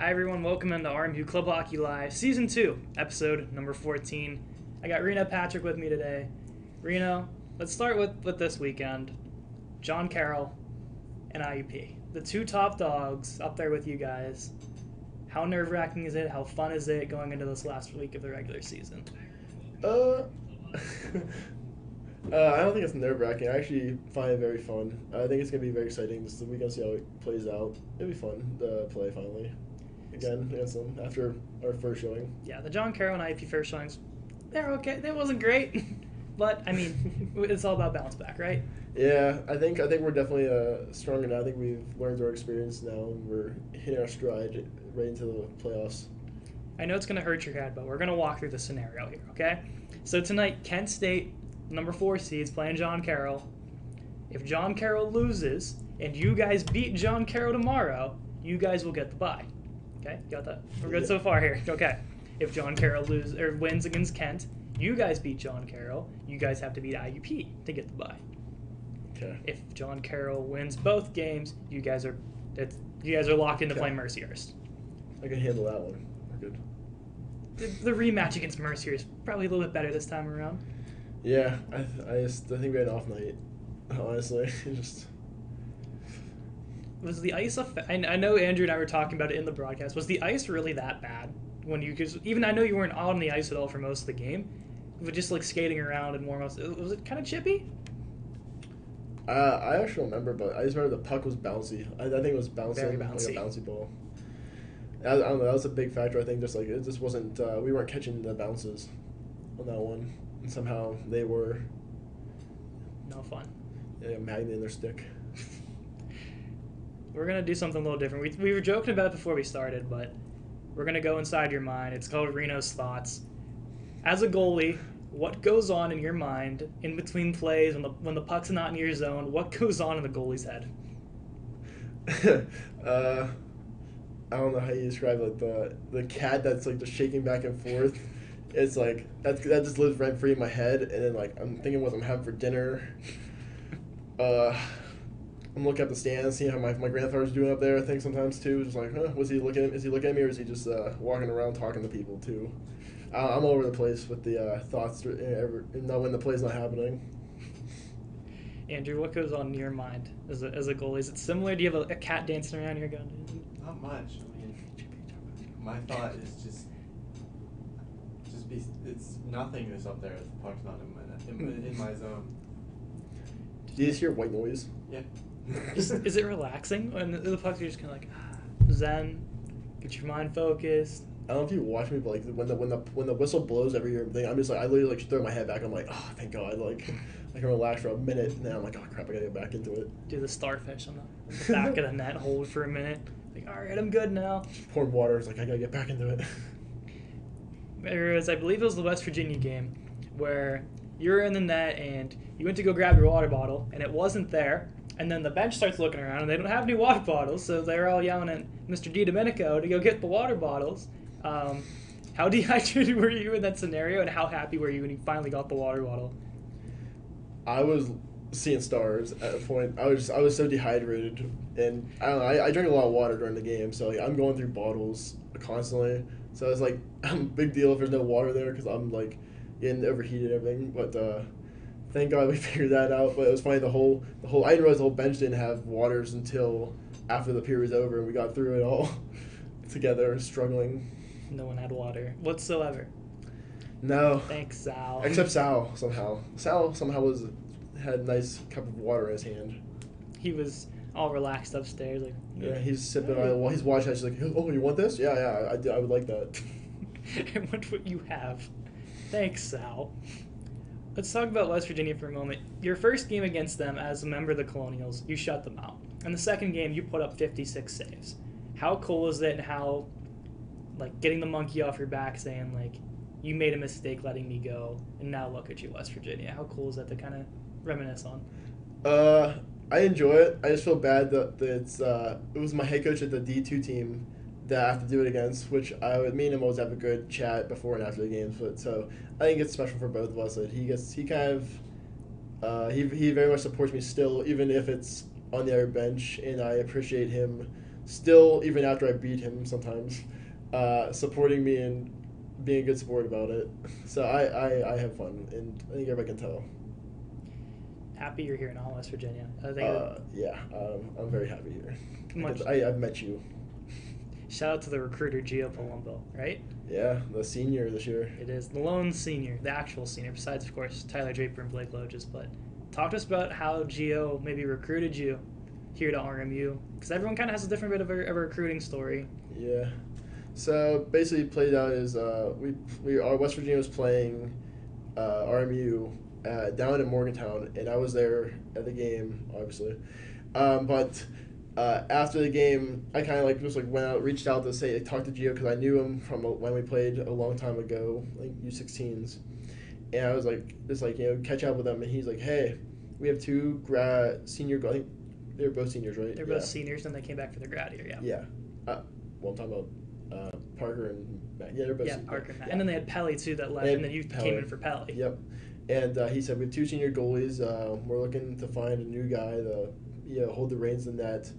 Hi everyone, welcome into RMU Club Hockey Live, Season 2, Episode number 14. I got Reno Patrick with me today. Reno, let's start with this weekend. John Carroll and IUP. The two top dogs up there with you guys. How nerve-wracking is it? How fun is it going into this last week of the regular season? I don't think it's nerve-wracking. I actually find it very fun. I think it's going to be very exciting. This weekend, see how it plays out. It'll be fun to play finally again against them after our first showing. Yeah, the John Carroll and IUP first showings, they're okay. That wasn't great, but I mean, it's all about bounce back, right? Yeah, I think we're definitely stronger now. I think we've learned our experience now, and we're hitting our stride right into the playoffs. I know it's going to hurt your head, but we're going to walk through the scenario here, okay? So tonight, Kent State, number 4 seeds, playing John Carroll. If John Carroll loses and you guys beat John Carroll tomorrow, you guys will get the bye. Okay, got that? We're good so far here. Okay. If John Carroll wins against Kent, you guys beat John Carroll, you guys have to beat IUP to get the bye. Okay. If John Carroll wins both games, you guys are locked into playing Mercyhurst. I can handle that one. We're good. The rematch against Mercyhurst probably a little bit better this time around. Yeah, I think we had an off night. Honestly, just. Was the ice I know Andrew and I were talking about it in the broadcast. Was the ice really that bad when you? Cause even I know you weren't on the ice at all for most of the game, but just like skating around and more. Was it kind of chippy? I actually don't remember, but I just remember the puck was bouncy. I think it was bouncing, Very bouncy. like a bouncy ball. I don't know. That was a big factor. I think just like it just wasn't. We weren't catching the bounces on that one, and somehow they were. No fun. Yeah, a magnet in their stick. We're gonna do something a little different. We were joking about it before we started, but we're gonna go inside your mind. It's called Reno's Thoughts. As a goalie, what goes on in your mind in between plays when the puck's not in your zone? What goes on in the goalie's head? I don't know how you describe like the cat that's like just shaking back and forth. It's like that just lives rent free in my head, and then like I'm thinking what I'm having for dinner. I'm looking at the stands, seeing how my grandfather's doing up there. I think sometimes too, just like, is he looking at me, or is he just walking around talking to people too? I'm all over the place with the thoughts, when the play's not happening. Andrew, what goes on in your mind as a goalie? Is it similar? Do you have a cat dancing around your gun? Not much. I mean, my thought is just be. It's nothingness up there if the puck's not in my zone. Do you just hear white noise? Yeah. Is it relaxing? And the pucks are just kind of like zen, get your mind focused. I don't know if you watch me, but like when the whistle blows every year thing, I'm just like I literally like throw my head back. I'm like, oh, thank God, like I can relax for a minute, and then I'm like, oh crap, I gotta get back into it. Do the starfish on the back of the net, hold for a minute. Like, all right, I'm good now. Just pouring water. It's like I gotta get back into it. Whereas I believe it was the West Virginia game where you were in the net and you went to go grab your water bottle and it wasn't there. And then the bench starts looking around and they don't have any water bottles, so they're all yelling at Mr. DiDomenico to go get the water bottles. How dehydrated were you in that scenario, and how happy were you when you finally got the water bottle? I was seeing stars at a point. I was so dehydrated, and I don't know. I drink a lot of water during the game, so like, I'm going through bottles constantly. So it's like a big deal if there's no water there because I'm like getting overheated and everything. But thank God we figured that out. But it was funny, the whole I didn't realize the whole bench didn't have waters until after the period was over, and we got through it all together, struggling. No one had water whatsoever. No. Thanks, Sal. Except Sal somehow. Sal somehow had a nice cup of water in his hand. He was all relaxed upstairs, like. Yeah, he's sipping on it while he's watching. He's like, "Oh, you want this? Yeah, I would like that." I want what you have. Thanks, Sal. Let's talk about West Virginia for a moment. Your first game against them as a member of the Colonials, you shut them out. And the second game, you put up 56 saves. How cool is it, and how, like, getting the monkey off your back saying, like, you made a mistake letting me go, and now look at you, West Virginia. How cool is that to kind of reminisce on? I enjoy it. I just feel bad that it was my head coach at the D2 team that I have to do it against, which me and him always have a good chat before and after the games. But so I think it's special for both of us that he kind of he very much supports me still, even if it's on the other bench, and I appreciate him still, even after I beat him sometimes, supporting me and being a good support about it. So I have fun, and I think everybody can tell. Happy you're here in all West Virginia. I think I'm very happy here. Much- I've met you. shout out to the recruiter Gio Palumbo, right? Yeah, the senior this year. It is the lone senior, the actual senior, besides of course Tyler Draper and Blake Loges. But talk to us about how Gio maybe recruited you here to RMU, because everyone kind of has a different bit of a recruiting story. Yeah. So basically, played out is our West Virginia was playing RMU down in Morgantown, and I was there at the game, obviously. But after the game, I kind of just went out, reached out to say, talk to Gio because I knew him from when we played a long time ago, like U16s, and I was catch up with them, and he's like, hey, we have two senior. I think they were both seniors, right? They're both seniors, and they came back for their grad year. Yeah. Yeah. Well, I'm talking about Parker and Matt. Yeah, they're both. Parker and Matt. Yeah. And then they had Pelly too that left, and then you came in for Pelly. Yep. And he said we have two senior goalies. We're looking to find a new guy to hold the reins in that.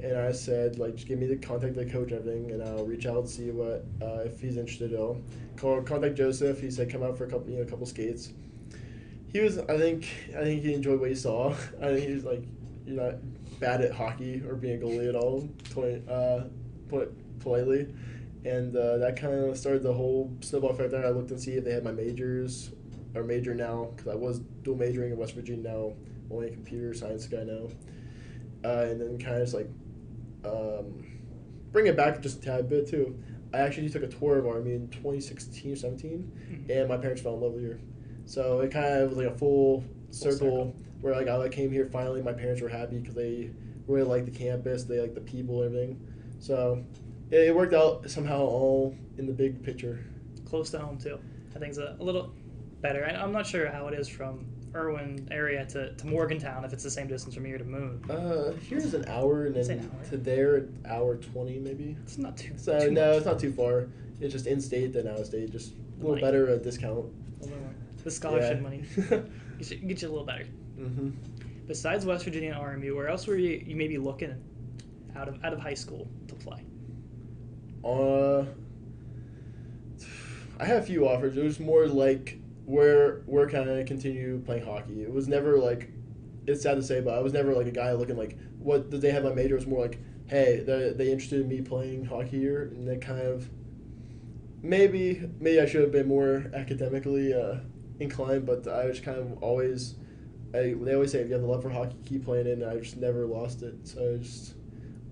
And I said just give me the contact of the coach and everything, and I'll reach out and see what if he's interested at all. Contact Joseph. He said come out for a couple skates. He was. I think he enjoyed what he saw. I think he was you're not bad at hockey or being a goalie at all. Put politely. And that kind of started the whole snowball effect there. I looked and see if they had my majors, or major now, because I was dual majoring in West Virginia now, only a computer science guy now. And then kind of bring it back just a tad bit too. I actually took a tour of Army in 2016 or 17, and my parents fell in love here. So it kind of was like a full circle where I came here finally. My parents were happy because they really liked the campus, they liked the people and everything. So it worked out somehow all in the big picture. Close to home too. I think it's a little better. I'm not sure how it is from Irwin area to Morgantown, if it's the same distance from here to Moon. Here's an hour, and then to there, hour 20 maybe. It's not too. So too no, much. it's not too far. It's just in state than out of state, just a little better discount. The scholarship money get you a little better. Mm-hmm. Besides West Virginia and RMU, where else were you maybe looking out of high school to play? I had a few offers. It was more where can I continue playing hockey? It was never it's sad to say, but I was never a guy looking what did they have my major? It was more hey, they interested in me playing hockey here, and they kind of maybe I should have been more academically inclined, but I was kind of always they always say if you have the love for hockey, keep playing it, and I just never lost it. So I just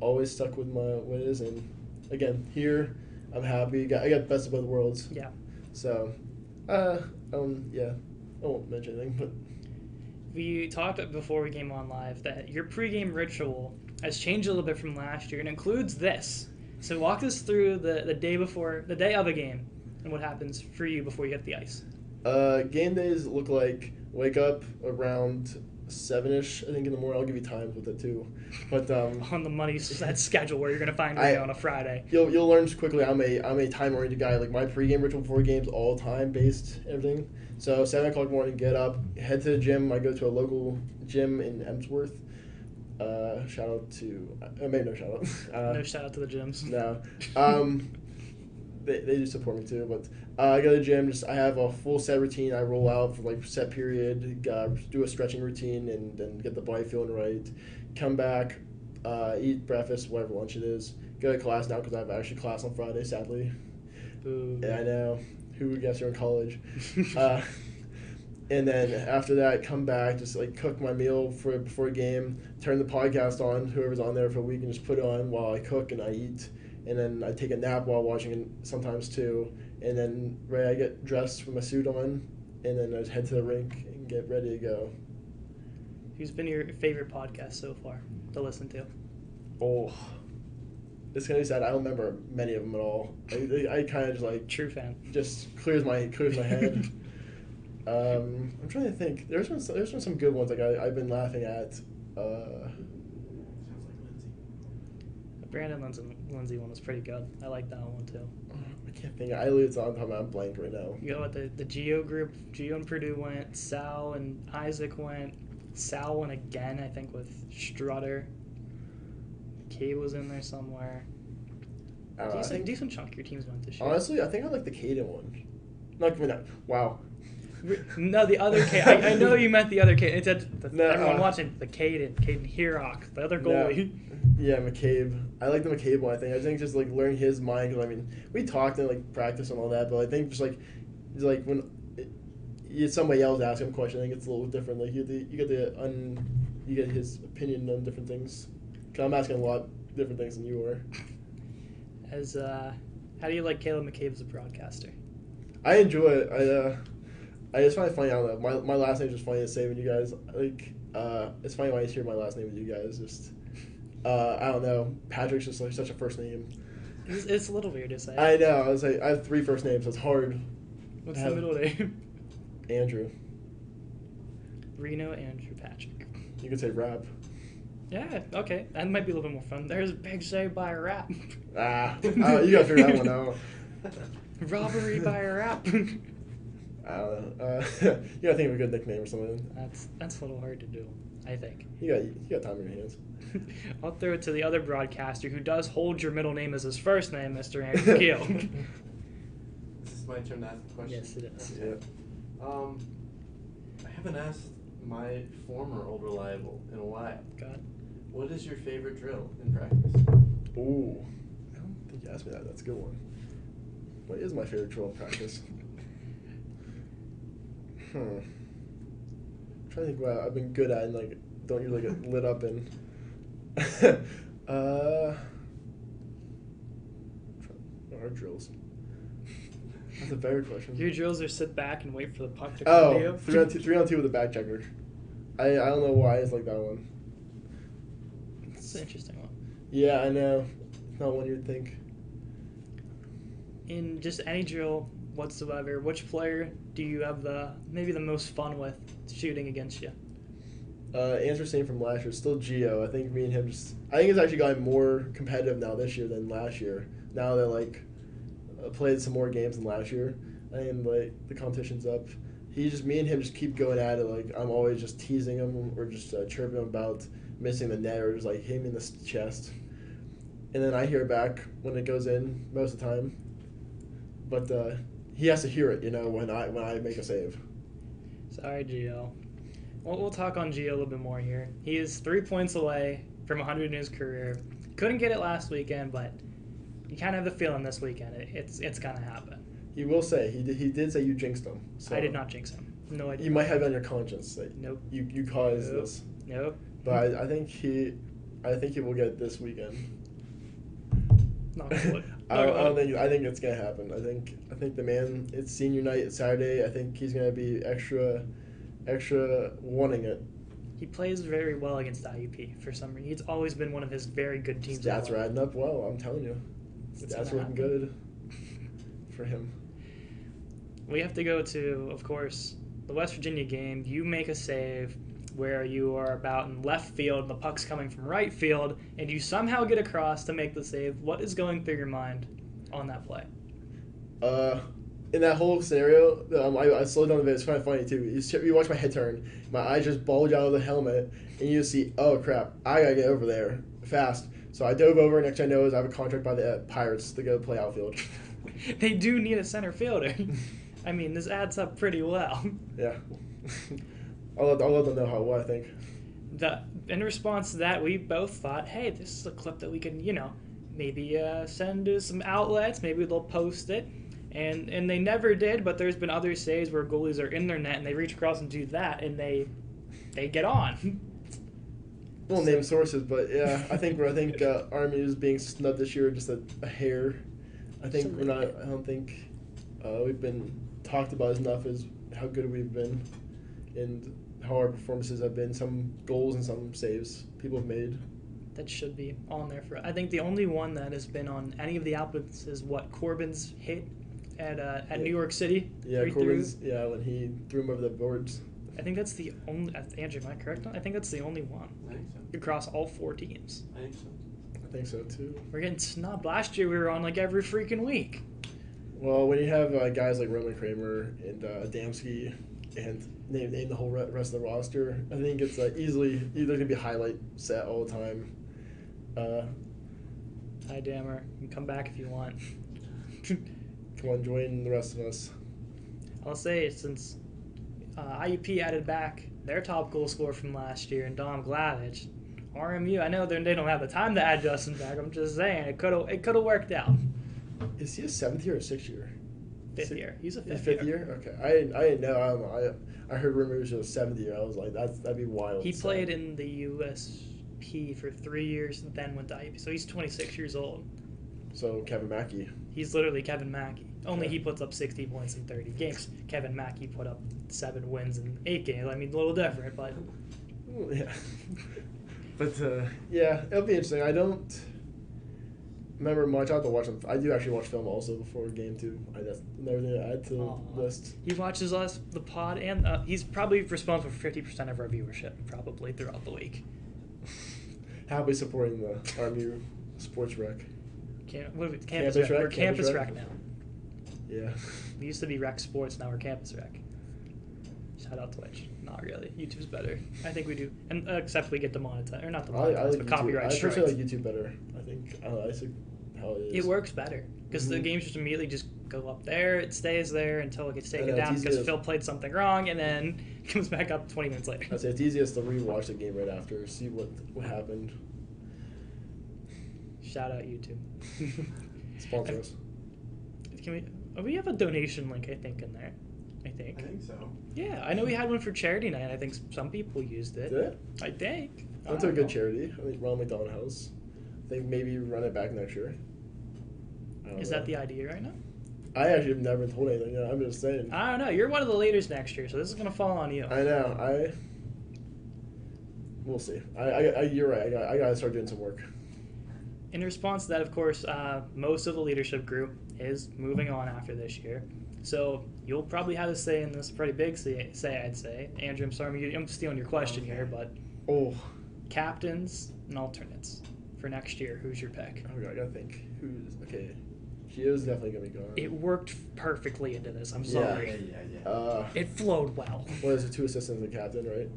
always stuck with what it is, and again here I'm happy. I got best of both worlds. Yeah. So yeah, I won't mention anything, but we talked before we came on live that your pregame ritual has changed a little bit from last year and includes this. So walk us through the day of a game, and what happens for you before you hit the ice. Game days look like wake up around 7-ish, I think, in the morning. I'll give you times with it too, but on the money that schedule where you're gonna find Reno on a Friday. You'll learn quickly. I'm a time oriented guy. My pregame ritual before games all time based everything. So 7 o'clock in the morning, get up, head to the gym. I go to a local gym in Emsworth. Shout out to maybe no shout out. No shout out to the gyms. No. They do support me too, but I go to the gym. I have a full set routine. I roll out for set period, do a stretching routine, and then get the body feeling right. Come back, eat breakfast, whatever lunch it is. Go to class now because I have actually class on Friday, sadly. Boo. Yeah, I know. Who would guess you're in college? And then after that, come back, just cook my meal before a game. Turn the podcast on, whoever's on there for a week, and just put it on while I cook and I eat. And then I take a nap while watching it sometimes too. And then I get dressed with my suit on, and then I just head to the rink and get ready to go. Who's been your favorite podcast so far to listen to? Oh, it's gonna be sad. I don't remember many of them at all. I kind of just true fan. Just clears my head. I'm trying to think. There's been some good ones I've been laughing at. Brandon Lindsay one was pretty good. I like that one too. I can't think. I lose on top of my blank right now. You go with the Geo group. Geo and Purdue went. Sal and Isaac went. Sal went again, I think, with Strutter. McCabe was in there somewhere. I think, Decent chunk of your teams went this year. honestly, I think I like the Cadeyn one. Not giving that. Wow. No, the other Cadeyn. I know you meant the other Cadeyn. Everyone watching the Cadeyn Herock, the other goalie. Yeah, McCabe. I like the McCabe one. I think just like learning his mind. Cause I mean, we talked and like practice and all that, but I think just like when somebody else asks him a question, I think it's a little different. Like you get his opinion on different things. Cause I'm asking a lot of different things than you are. How do you like Caleb McCabe as a broadcaster? I enjoy it. I just find it funny. I don't know. My last name is just funny to say when you guys like. It's funny when I hear my last name with you guys. Just I don't know. Patrick's just like such a first name. It's a little weird to say. I know. I was like, I have 3 first names, so it's hard. What's the middle name? Andrew. Reno, Andrew, Patrick. You could say Rap. Yeah, okay. That might be a little bit more fun. There's a big save by a Rap. You gotta figure that one out. Robbery by a Rap. I don't know. You gotta think of a good nickname or something. That's a little hard to do, I think. You got time in your hands. I'll throw it to the other broadcaster who does hold your middle name as his first name, Mr. Andrew Kiehl. Is this my turn to ask the question? Yes, it is. Yeah. I haven't asked my former old reliable in a while. God. What is your favorite drill in practice? Ooh. I don't think you asked me that. That's a good one. What is my favorite drill in practice? I'm trying to think what I've been good at and like don't usually get lit up in. Our drills. That's a better question. Your drills are sit back and wait for the puck to come to you? 3-on-2 with a back checker. I don't know why it's like that one. It's an interesting one. Yeah, I know. It's not one you'd think. In just any drill whatsoever, which player do you have maybe the most fun with shooting against you? Answer same from last year. Still Gio. I think me and him I think it's actually gotten more competitive now this year than last year. Now that like played some more games than last year, and like the competition's up. Me and him just keep going at it. Like I'm always just teasing him or just chirping him about missing the net or just like hitting me in the chest, and then I hear back when it goes in most of the time. But he has to hear it, when I make a save. Sorry, Gio. Well, we'll talk on Gio a little bit more here. He is 3 points away from 100 in his career. Couldn't get it last weekend, but you kind of have the feeling this weekend it's gonna happen. He will say he did say you jinxed him. So I did not jinx him. No idea. You might have it on your conscience that Nope. you caused this. Nope. But I think he will get it this weekend. Not good. I think it's gonna happen. I think the man. It's senior night. It's Saturday. I think he's gonna be extra wanting it. He plays very well against IUP for some reason. It's always been one of his very good teams. Stats are adding up well. I'm telling you, stats are looking good for him. We have to go to, of course, the West Virginia game. You make a save where you are about in left field and the puck's coming from right field, and you somehow get across to make the save. What is going through your mind on that play? In that whole scenario, I slowed down a bit. It's kind of funny too. You watch my head turn, my eyes just bulge out of the helmet, and you see, oh crap, I gotta get over there fast. So I dove over. Next thing I know is I have a contract by the Pirates to go play outfield. They do need a center fielder. I mean, this adds up pretty well. Yeah. I'll let them know what I think. In response to that, we both thought, hey, this is a clip that we can, maybe send to some outlets. Maybe they'll post it. And they never did, but there's been other saves where goalies are in their net and they reach across and do that, and they get on. Won't name sources, but yeah, I think Army is being snubbed this year just a hair. I think we're not. I don't think we've been talked about enough as how good we've been and how our performances have been. Some goals and some saves people have made. That should be on there for. I think the only one that has been on any of the outlets is what Corbin's hit at New York City. Yeah, Corbin's. Yeah, when he threw him over the boards. I think that's the only. Andrew, am I correct? I think that's the only one. I think so. Across all 4 teams. I think so. I think so too. We're getting snubbed. Last year we were on like every freaking week. Well, when you have guys like Roman Kramer and Adamski and name the whole rest of the roster, I think it's easily either going to be a highlight set all the time. Hi, Dammer. You can come back if you want. Come on, join the rest of us. I'll say since IUP added back their top goal scorer from last year and Dom Glavich, RMU. I know they don't have the time to add Justin back. I'm just saying it could have worked out. Is he a 7th year or 6th year? Fifth year. He's a fifth, fifth year. Okay, I didn't know. I don't know. I heard rumors it was 7th year. I was like, that'd be wild. He played in the USP for 3 years, and then went to IUP. So he's 26 years old. So Kevin Mackey. He's literally Kevin Mackey. Only Okay. he puts up 60 points in 30 games. Kevin Mackey put up 7 wins in 8 games. I mean, a little different, but Well, yeah. But yeah, it'll be interesting. I don't remember much. I have to watch them. I do actually watch film also before game 2. That's another thing to add to the list. he watches us, the pod, and he's probably responsible for 50% of our viewership, probably throughout the week. Happily supporting the RMU sports rec. Campus Rec. We're Campus Rec now. Yeah. We used to be Rec Sports, now we're Campus Rec. Shout out Twitch. Not really. YouTube's better. I think we do. And except we get demonetized. Or not I demonetized, like but YouTube. copyright I strikes. personally like YouTube better. I think. I don't know. I see how it is. It works better. Because the Mhm. games just immediately just go up there. It stays there until it gets taken know, it's down easy because to- Phil played something wrong and then comes back up 20 minutes later. I'd say it's easiest to rewatch the game right after, see what happened. Shout out YouTube. Sponsor us. We have a donation link, I think, in there. I think. I think so. Yeah, I know we had one for charity night. I think some people used it. Did it? I think. I went to a good charity. I think Ronald McDonald House. I think maybe run it back next year. I don't Is know. that the idea right now? I actually have never been told anything. I'm just saying. I don't know. You're one of the leaders next year, so this is gonna fall on you. I know. We'll see. You're right. I gotta start doing some work. In response to that, of course, most of the leadership group is moving on after this year. So you'll probably have a say in this pretty big say, I'd say. Andrew, I'm sorry, I'm stealing your question here, but Oh. captains and alternates for next year, who's your pick? Oh, God, I gotta think. Who's okay? Kiehl's definitely gonna be gone. It worked perfectly into this. I'm Yeah. sorry. Yeah. It flowed well. What is it? 2 assistants and captain, right?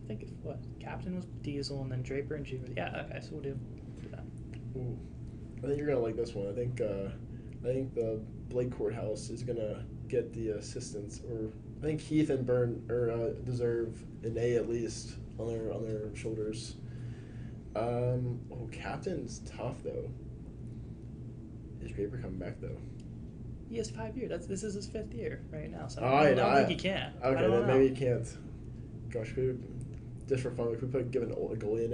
I think what captain was Diesel and then Draper and Junior. Yeah, okay, so we'll do that. Ooh. I think you're gonna like this one. I think the Blake Courthouse is gonna get the assistants, or I think Keith and Byrne deserve an A at least on their shoulders. Captain's tough though. Is Draper coming back though? He has 5 years. This is his 5th year right now, so Oh, I don't think he can. I Okay, don't then know. maybe he can't. Gosh, just for fun, could we give a goalie an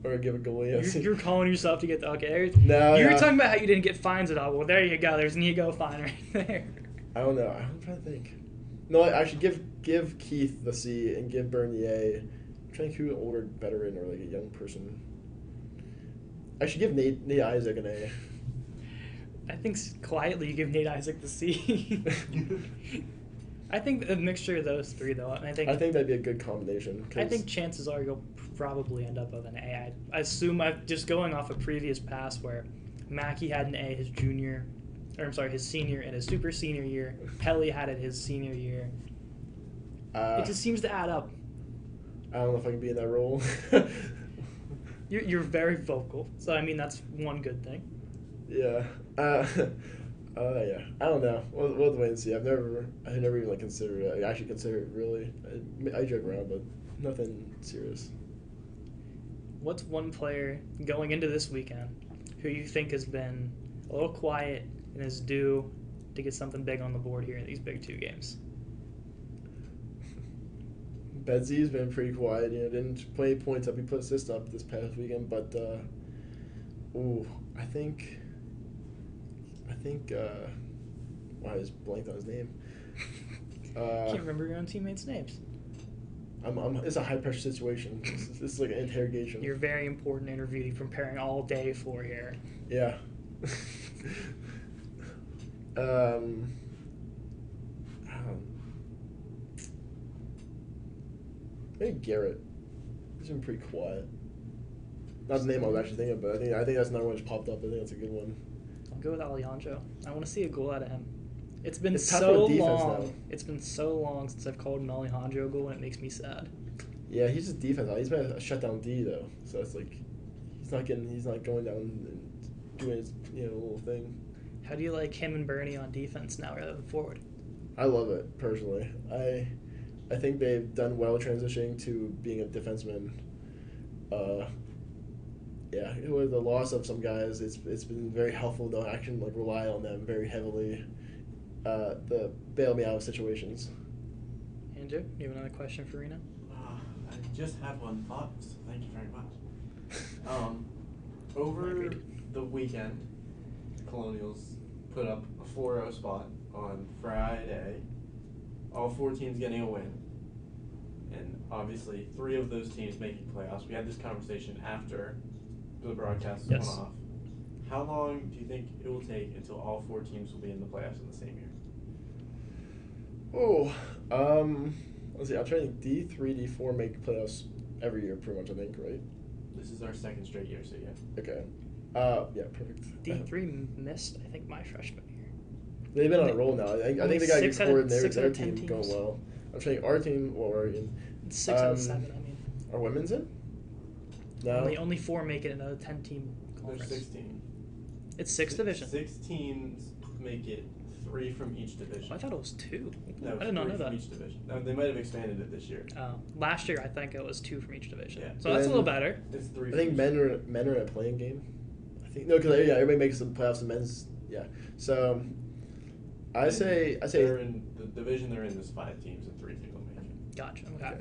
A, or give a goalie a C? You're calling yourself to get the okay. No, you were no. talking about how you didn't get fines at all. Well, there you go. There's an ego fine right there. I don't know. I'm trying to think. No, actually, give Keith the C and give Byrne the A. I'm trying to think who an older veteran or like a young person. I should give Nate Isaac an A. I think quietly you give Nate Isaac the C. I think a mixture of those three, though. And I think that'd be a good combination. I think chances are you'll probably end up with an A. I assume just going off a previous pass where Mackey had an A his senior and his super senior year. Pelly had it his senior year. It just seems to add up. I don't know if I can be in that role. You're very vocal, so I mean that's one good thing. Yeah. Yeah. I don't know. We'll have to wait and see. I've never even like considered it. I actually consider it really. I joke around, but nothing serious. What's one player going into this weekend who you think has been a little quiet and is due to get something big on the board here in these big 2 games? Bedsy's been pretty quiet. Didn't put any points up. He put assists up this past weekend, but I think. Wow, I just blanked on his name. Can't remember your own teammates' names. It's a high pressure situation. This is like an interrogation. You're a very important interview you've been preparing all day for here. Yeah. Maybe Garrett. He's been pretty quiet. Not the name I was actually thinking of, but I think that's another one that just popped up. I think that's a good one. I'll go with Alejandro. I want to see a goal out of him. It's been It's tough so for defense long. now. It's been so long since I've called an Alejandro goal, and it makes me sad. Yeah, he's just defense. He's been a shutdown D though, so it's like he's not going down and doing his little thing. How do you like him and Bernie on defense now rather than forward? I love it personally. I think they've done well transitioning to being a defenseman. With the loss of some guys, it's been very helpful to actually rely on them very heavily to bail me out of situations. Andrew, you have another question for Reno? I just had one thought, so thank you very much. Over the weekend, Colonials put up a 4-0 spot on Friday. All 4 teams getting a win. And obviously 3 of those teams making playoffs. We had this conversation after the broadcast went off. How long do you think it will take until all 4 teams will be in the playoffs in the same year? Let's see. I'm trying to think. D3, D4 make playoffs every year, pretty much. I think, right? This is our 2nd straight year, so yeah. Okay. Yeah, perfect. D3 missed, I think, my freshman year. They've been on a roll now. I think they got good forward and their team teams. going well. I'm trying. Our team, well, we're in. 6 out of 7. I mean, are women's in? No. Only 4 make it in a 10-team conference. There's 16. It's 6 division. 6 teams make it 3 from each division. Oh, I thought it was 2. No, I did not know that. From each division. No, they might have expanded it this year. Last year, I think it was 2 from each division. Yeah. So that's a little better. It's 3. I think men are in a playing game. I think no, because everybody makes the playoffs in men's. Yeah, so I say they're in the division they're in. There's 5 teams and 3 people make it. Gotcha. Okay.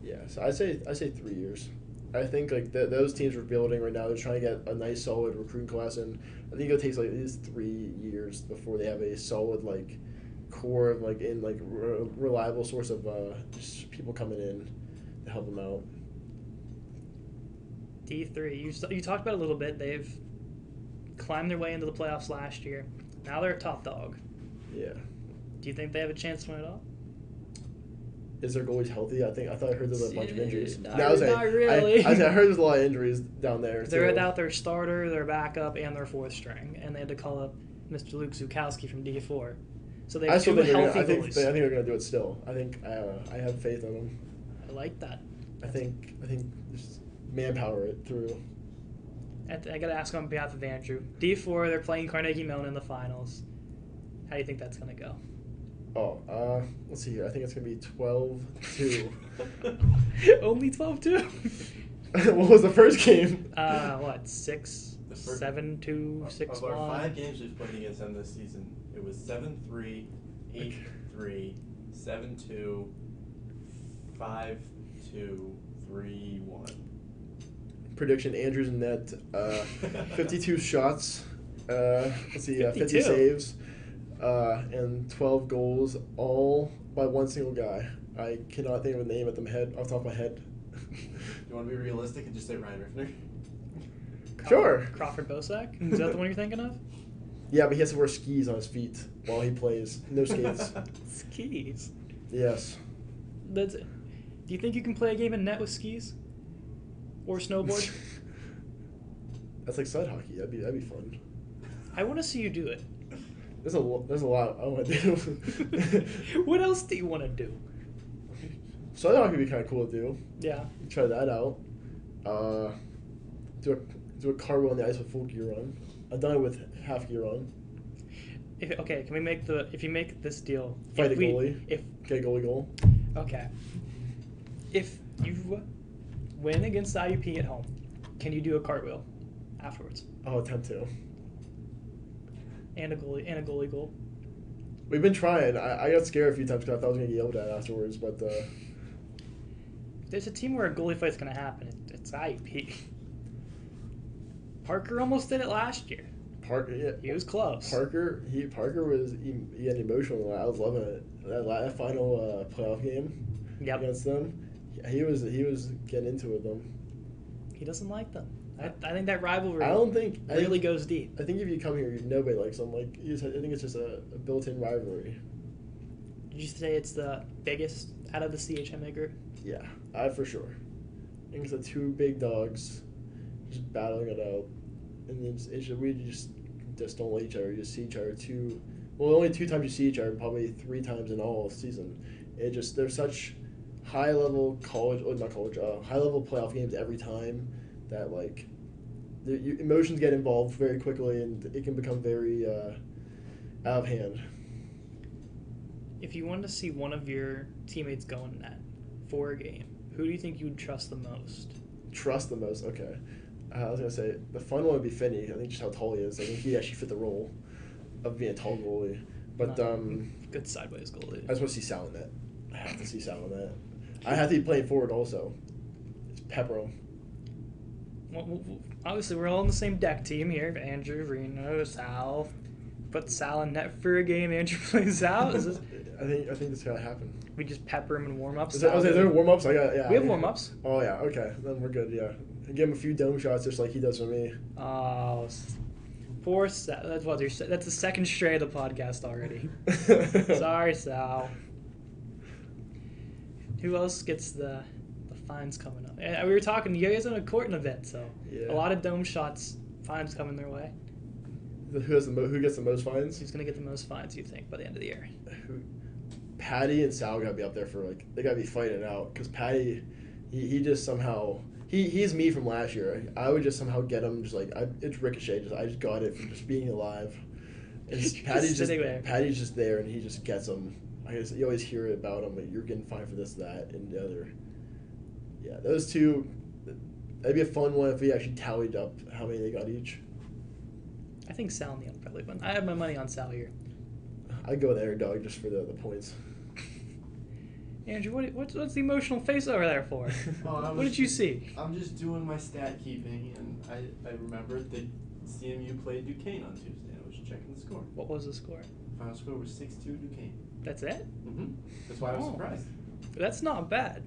Yeah, so I say 3 years. I think those teams we're building right now, they're trying to get a nice solid recruiting class, and I think it takes at least 3 years before they have a solid core of reliable source of just people coming in to help them out. D3, you talked about it a little bit. They've climbed their way into the playoffs last year. Now they're a top dog. Yeah. Do you think they have a chance to win it all? Is their goalies healthy? I thought I heard there's a bunch of injuries. Not really. I heard there's a lot of injuries down there. They're without their starter, their backup, and their 4th string, and they had to call up Mr. Luke Zukowski from D4. So they have 2 healthy goalies. I think they're going to do it still. I think I have faith in them. I like that. I think just manpower it through. I got to ask on behalf of Andrew. D4, they're playing Carnegie Mellon in the finals. How do you think that's going to go? Oh, let's see here. I think it's going to be 12-2. Only 12-2? What was the first game? 6, 7-2, 6-1. Of our 5 games we've played against them this season, it was 7-3, 8-3, 7-2, 5-2, 3-1. Prediction: Andrew's in net. 52 shots. Let's see, 50 saves. And 12 goals, all by one single guy. I cannot think of a name off the top of my head. You want to be realistic and just say Ryan Riffner? Sure. Crawford Bosak? Is that the one you're thinking of? Yeah, but he has to wear skis on his feet while he plays. No skates. Skis? Yes. Do you think you can play a game in net with skis? Or snowboard? That's like side hockey. That'd be fun. I want to see you do it. There's a lot I want to do. What else do you want to do? Side hockey would be kind of cool to do. Yeah. Try that out. Do a cartwheel on the ice with full gear on. I've done it with half gear on. Can we make if you make this deal? Fight a goalie. Get a goalie goal. Okay. If you win against the IUP at home, can you do a cartwheel afterwards? I'll attempt to. And a goalie goal. We've been trying. I got scared a few times because I thought I was going to get yelled at afterwards, but... There's a team where a goalie fight's going to happen. It's IUP. Parker almost did it last year. Parker, yeah. He was close. Parker was getting emotional. I was loving it. That final playoff game against them, he was getting into it with them. He doesn't like them. I think that rivalry really goes deep. I think if you come here, nobody likes them. I think it's just a built-in rivalry. Did you say it's the biggest out of the CHMA group? Yeah, for sure. I think it's the 2 big dogs just battling it out. And we just don't like each other. You just see each other only 2 times you see each other, probably 3 times in all season. There's such high-level high-level playoff games every time that emotions get involved very quickly, and it can become very out of hand. If you wanted to see one of your teammates go in net for a game, who do you think you would trust the most? Trust the most? Okay. I was going to say, the fun one would be Finney. I think just how tall he is. I think he actually fit the role of being a tall goalie. But good sideways goalie. I just want to see Sal in that. I have to see Sal in that. I have to be playing forward also. It's pepper him. Well, obviously, we're all on the same deck team here. Andrew, Reno, Sal. Put Sal in net for a game. Andrew plays Sal. Is this? I think this is gonna happen. We just pepper him in warm-ups. Is there warm-ups? We have warm-ups. Oh yeah, okay, then we're good. Yeah, give him a few dome shots just like he does for me. Oh, poor Sal. That's the second stray of the podcast already. Sorry, Sal. Who else gets the fines coming up? We were talking. You guys on a court in a bit, so yeah. A lot of dome shots, fines coming their way. Who gets the most fines? Who's gonna get the most fines? You think by the end of the year? Patty and Sal gotta be up there for they gotta be fighting it out because Patty, he just somehow he's me from last year. I would just somehow get him it's ricochet. I just got it from just being alive. And Patty's just there and he just gets them. I guess you always hear about him. You're getting fined for this, that, and the other. Yeah, those two. That'd be a fun one if we actually tallied up how many they got each. I think Sal and Neil probably win. I have my money on Sal here. I'd go there, dog, just for the points. Andrew, what's the emotional face over there for? What did you see? I'm just doing my stat keeping, and I remembered that CMU played Duquesne on Tuesday. I was checking the score. What was the score? Final score was 6-2 Duquesne. That's it? Mm-hmm. That's why I was surprised. That's not bad.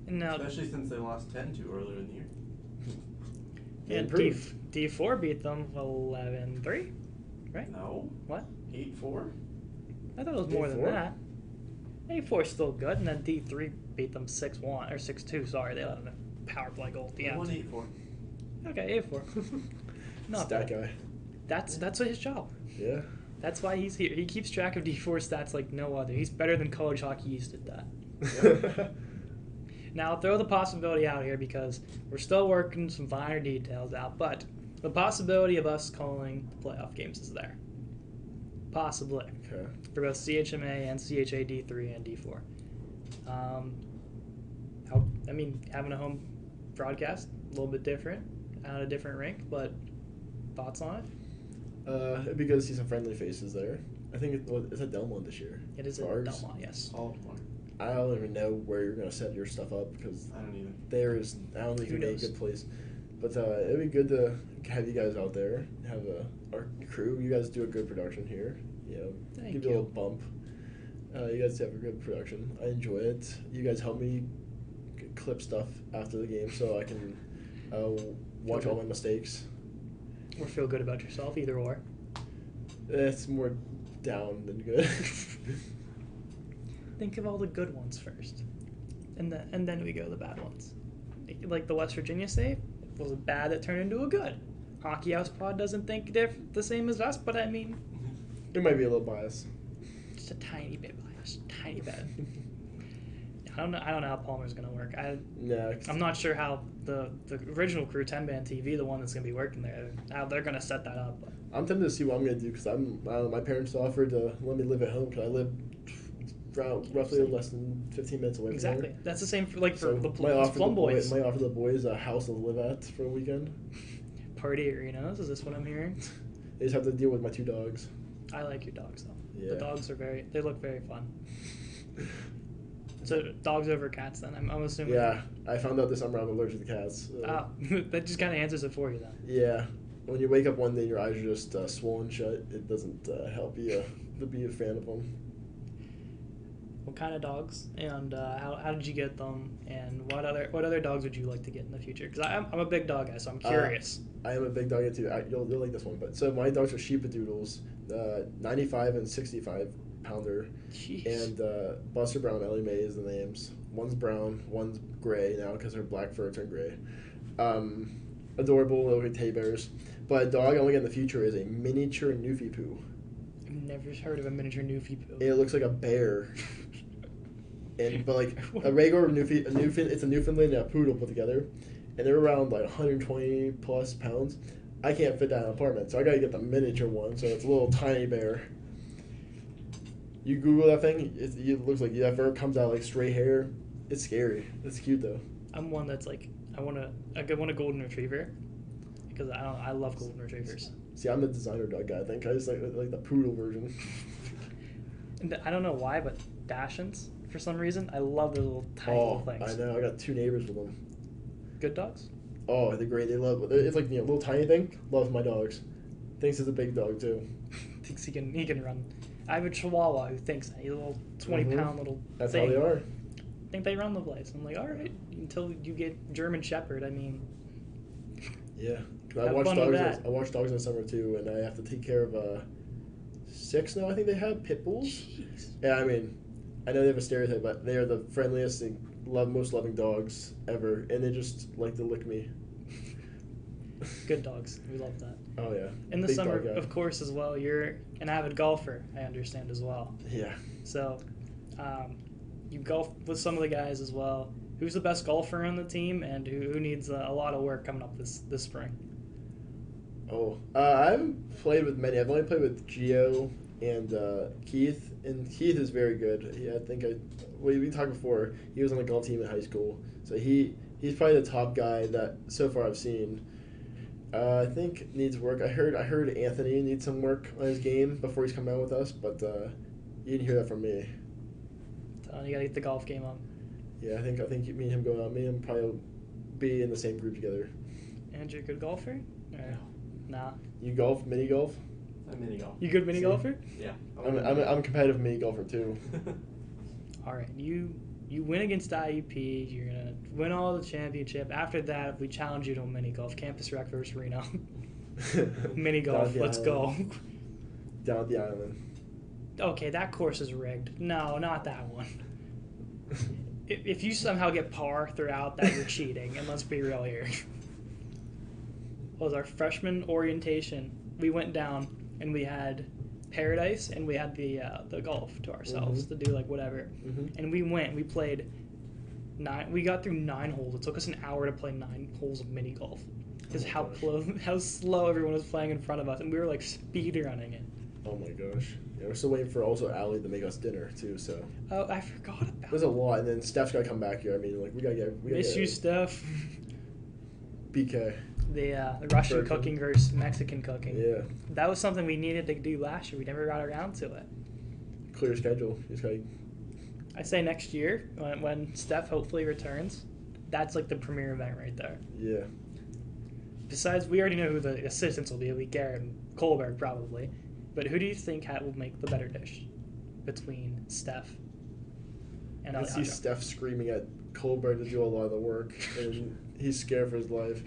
And now, especially since they lost 10-2 earlier in the year. And D4 beat them 11-3, right? No. What? 8-4? I thought it was more than that. A4 is still good, and then D3 beat them 6-1 or 6-2. Sorry, they let a power play goal at the end. 1-8-4. Okay, A4. Not that guy. That's his job. Yeah. That's why he's here. He keeps track of D4 stats like no other. He's better than college hockey East at that. Yep. Now, I'll throw the possibility out here because we're still working some finer details out, but the possibility of us calling the playoff games is there. Possibly. Okay. For both CHMA and CHA D3 and D4. Having a home broadcast, a little bit different, at a different rink, but thoughts on it? It'd be good to see some friendly faces there. I think it's at Delmont this year. It is at Delmont, yes. I don't even know where you're going to set your stuff up because I don't either. I don't think it's a good place. But it'd be good to have you guys out there, have our crew. You guys do a good production here. Give you a little bump. You guys have a good production. I enjoy it. You guys help me clip stuff after the game so I can watch all my mistakes. Or feel good about yourself, either or. It's more down than good. Think of all the good ones first, and then we go to the bad ones. Like the West Virginia save, was it bad that turned into a good? Hockey House Pod doesn't think they're the same as us, but I mean, it might be a little biased. Just a tiny bit biased, tiny bit. I don't know how Palmer's gonna work. I'm not sure how the original crew 10-man TV, the one that's gonna be working there, how they're gonna set that up. But I'm tempted to see what I'm gonna do because my parents offered to let me live at home because I live roughly less than 15 minutes away from here. Exactly. That's the same for the Plum boys. Might offer the boys a house to live at for a weekend. Party at Reno's, is this what I'm hearing? They just have to deal with my 2 dogs. I like your dogs though. Yeah. The dogs they look very fun. So dogs over cats then, I'm assuming. Yeah, I found out this summer I'm allergic to cats. That just kind of answers it for you then. Yeah. When you wake up one day and your eyes are just swollen shut, it doesn't help you to be a fan of them. What kind of dogs, and how did you get them, and what other dogs would you like to get in the future? Because I'm a big dog guy, so I'm curious. I am a big dog guy too. You'll like this one, but so my dogs are Sheepadoodles, 95 and 65 pounder, Jeez. And Buster Brown, Ellie Mae is the names. One's brown, one's gray now because her black fur turned gray. Adorable little teddy bears. But a dog I want to get in the future is a miniature Newfie Poo. I've never heard of a miniature Newfie Poo. It looks like a bear. But like a regular it's a Newfoundland and a poodle put together, and they're around like 120 plus pounds. I can't fit that in an apartment, so I gotta get the miniature one. So it's a little tiny bear. You Google that thing, it looks like that fur comes out like straight hair. It's scary. It's cute though. I'm one that's like I want a golden retriever because I love golden retrievers. See, I'm the designer dog guy. I think I just like the poodle version. And I don't know why, but Dachshunds for some reason I love those little tiny little things. I know. I got 2 neighbors with them. Good dogs. Oh, they're great. They love. It's like little tiny thing. Loves my dogs. Thinks it's a big dog too. Thinks he can run. I have a Chihuahua who thinks that he's a little 20-pound little That's thing. how they are. I think they run the place. I'm like, all right, until you get German Shepherd. I mean, yeah. Have fun with that. I watch dogs in the summer too, and I have to take care of 6 now. I think they have pit bulls. Jeez. Yeah, I mean, I know they have a stereotype, but they are the friendliest and most loving dogs ever, and they just like to lick me. Good dogs. We love that. Oh yeah. In the Big summer, dog guy. of course, as well. You're an avid golfer. I understand as well. Yeah. So, you golf with some of the guys as well. Who's the best golfer on the team, and who needs a lot of work coming up this spring? Oh, I haven't played with many. I've only played with Gio and Keith, and Keith is very good. I think we talked before. He was on the golf team in high school, so he's probably the top guy that so far I've seen. I think needs work. I heard Anthony needs some work on his game before he's coming out with us, but you didn't hear that from me. You gotta get the golf game on. Yeah, I think me and him going out. Me and him probably be in the same group together. And you're a good golfer? Or, nah. You golf, mini golf? I mini golf. You good mini See? golfer? Yeah. I'm a competitive mini golfer too. All right, you win against IUP. You're gonna win all the championship. After that, we challenge you to a mini golf. Campus Rec versus Reno. Mini golf. Let's go. Down at the island. Okay, that course is rigged. No, not that one. If you somehow get par throughout that, you're cheating. And let's be real here. Was our freshman orientation? We went down and we had Paradise and we had the golf to ourselves to do like whatever. And we played 9. We got through 9 holes. It took us an hour to play 9 holes of mini golf because how slow everyone was playing in front of us, and we were like speed running it. Oh my gosh. Yeah, we're still waiting for also Allie to make us dinner too. So. Oh, I forgot about. There's a lot, and then Steph's gotta come back here. I mean, like we gotta get. Miss you, Steph. BK. The Russian cooking versus Mexican cooking. Yeah. That was something we needed to do last year. We never got around to it. Clear schedule. You just gotta. I say next year when Steph hopefully returns, that's like the premier event right there. Yeah. Besides, we already know who the assistants will be. It'll be Garrett and Kohlberg probably. But who do you think will make the better dish between Steph and I Alejandro? see Steph screaming at Kohlberg to do a lot of the work, and he's scared for his life.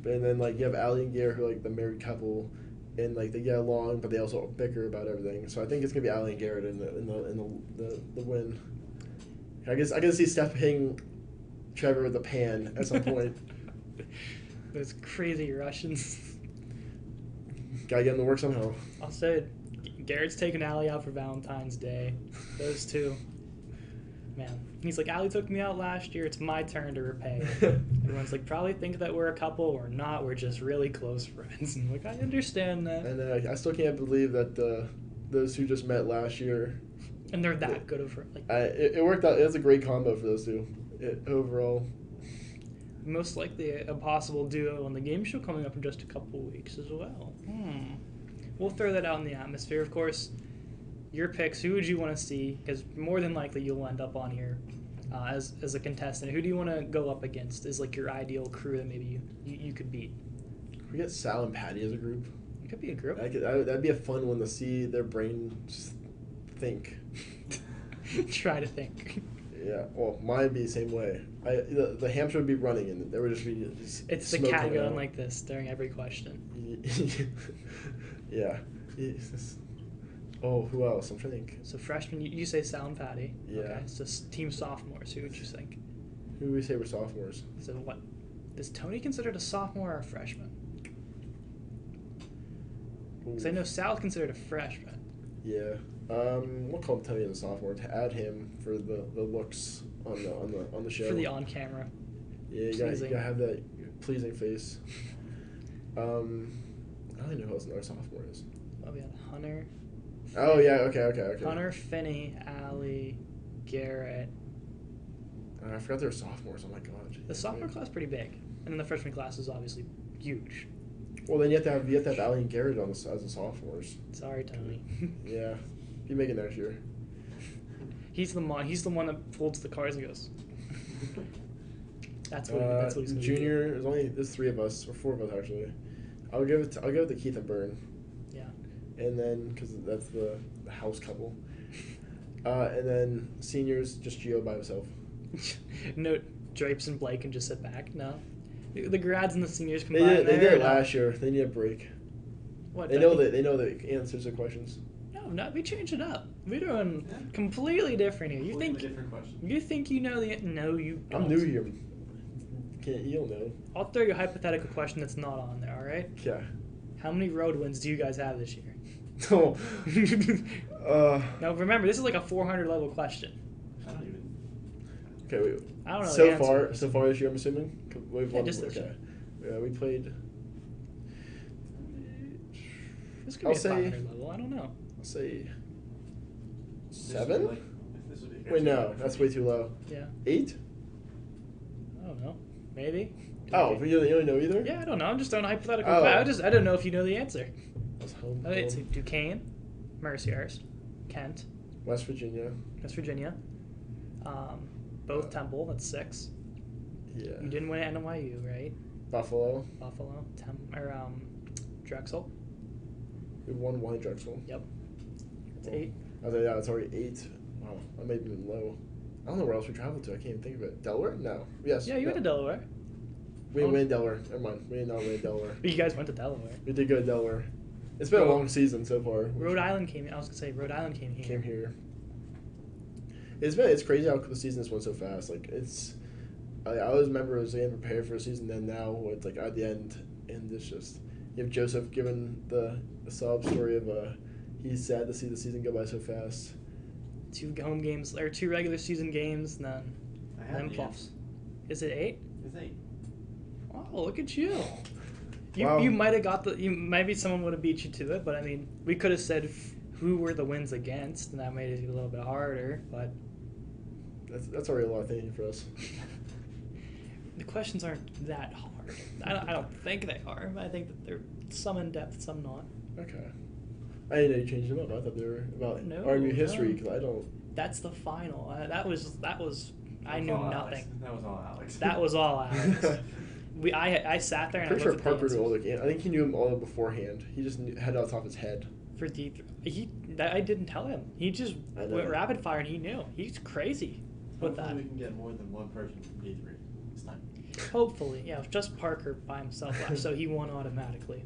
And then like you have Allie and Garrett, who are like the married couple, and like they get along, but they also bicker about everything. So I think it's gonna be Allie and Garrett in the win. I can see Steph hitting Trevor with a pan at some point. Those crazy Russians. Gotta get him to work somehow. I'll say it. Garrett's taking Allie out for Valentine's Day. Those two. Man. He's like, Allie took me out last year. It's my turn to repay. Everyone's like, probably think that we're a couple. We're not. We're just really close friends. And I'm like, I understand that. And I still can't believe that those who just met last year. And they're that good of friends. Like, it worked out. It was a great combo for those two. Overall. Most likely a possible duo on the game show coming up in just a couple weeks as well. We'll throw that out in the atmosphere, of course. Your picks, who would you want to see? Because more than likely you'll end up on here as a contestant. Who do you want to go up against as like your ideal crew that maybe you could beat? We get Sal and Patty as a group. It could be a group. That'd be a fun one to see their brains think. Try to think. Yeah, well, mine would be the same way. The hamster would be running, and there would just be it's the cat going like this during every question. Yeah. Oh, who else? I'm trying to think. So freshman, you say Sal and Patty. Yeah. Okay. So team sophomores, who would you think? Who would we say were sophomores? So what? Is Tony considered a sophomore or a freshman? Because I know Sal's considered a freshman. Yeah. We'll call Tony as a sophomore to add him for the looks on the show. For the on camera. Yeah, you gotta have that. pleasing face. I don't even know who else our sophomore is. Oh, we had Hunter. Oh yeah, okay. Hunter, Finney, Allie, Garrett. I forgot they were sophomores. Oh my god. The sophomore class pretty big, and then the freshman class is obviously huge. Well, then you have to have Allie and Garrett on as the sophomores. Sorry, Tony. Yeah, you make it next year. He's the one that folds the cards and goes. That's what he's gonna junior. There's 3 of us or 4 of us actually. I'll give it to Keith and Byrne. Yeah. And then because that's the house couple. And then seniors just Gio by himself. No, Drapes and Blake can just sit back. No, the grads and the seniors They combined. did it last year. They need a break. What? They know the answers to questions. No, we changed it up. We're doing completely different here. Different question. You think you know the? No, you don't. I'm new here. You'll know. I'll throw you a hypothetical question that's not on there. All right. Yeah. How many road wins do you guys have this year? Oh. Now remember, this is like a 400 level question. I don't even. Okay. I don't know. So far this year, I'm assuming. We've won. Just this year. Yeah, we played. This could be a 500 level. I don't know. I'll say This 7. would this would be Wait, no, that's way too low. Yeah. 8? I don't know. Maybe. Oh, but you don't know either? Yeah, I don't know. I'm just throwing a hypothetical. Oh. I don't know if you know the answer. That's home. It's Duquesne, Mercyhurst, Kent, West Virginia. West Virginia. Both Temple. That's 6. Yeah. You didn't win at NYU, right? Buffalo. Buffalo. Drexel. We won 1 at Drexel. Yep. That's Well, 8. I was like, yeah, it's already 8. Wow, I may have been low. I don't know where else we traveled to. I can't even think of it. Delaware? No. Yes. Yeah, you went to Delaware. We didn't win Delaware. Never mind. We did not win Delaware. But you guys went to Delaware. We did go to Delaware. It's been a long season so far. Rhode Island came. I was gonna say Rhode Island came here. Came here. It's crazy how the season has went so fast. Like I always remember getting prepared for a season. Then now it's like at the end, and it's just you have Joseph giving the sob story of he's sad to see the season go by so fast. 2 home games or 2 regular season games, and then playoffs. Is it 8? It's 8. Oh, look at you. Wow. You might have got maybe someone would have beat you to it, but I mean, we could have said who were the wins against, and that made it a little bit harder, but That's already a lot of thinking for us. the questions aren't that hard. I don't think they are, but I think that they're some in depth, some not. Okay. I didn't know you changed them up. I thought they were about RMU history because I don't. That's the final. That was. I knew nothing. That was all Alex. That was all Alex. I sat there and Pretty I sure looked Parker at the knew all answers. the games. I think he knew them all beforehand. He just had it off the top of his head. For D3. I didn't tell him. He just I know. went rapid fire and he knew. He's crazy with Hopefully that. we can get more than one person from D3 this time. Hopefully, yeah. Just Parker by himself left, so he won automatically.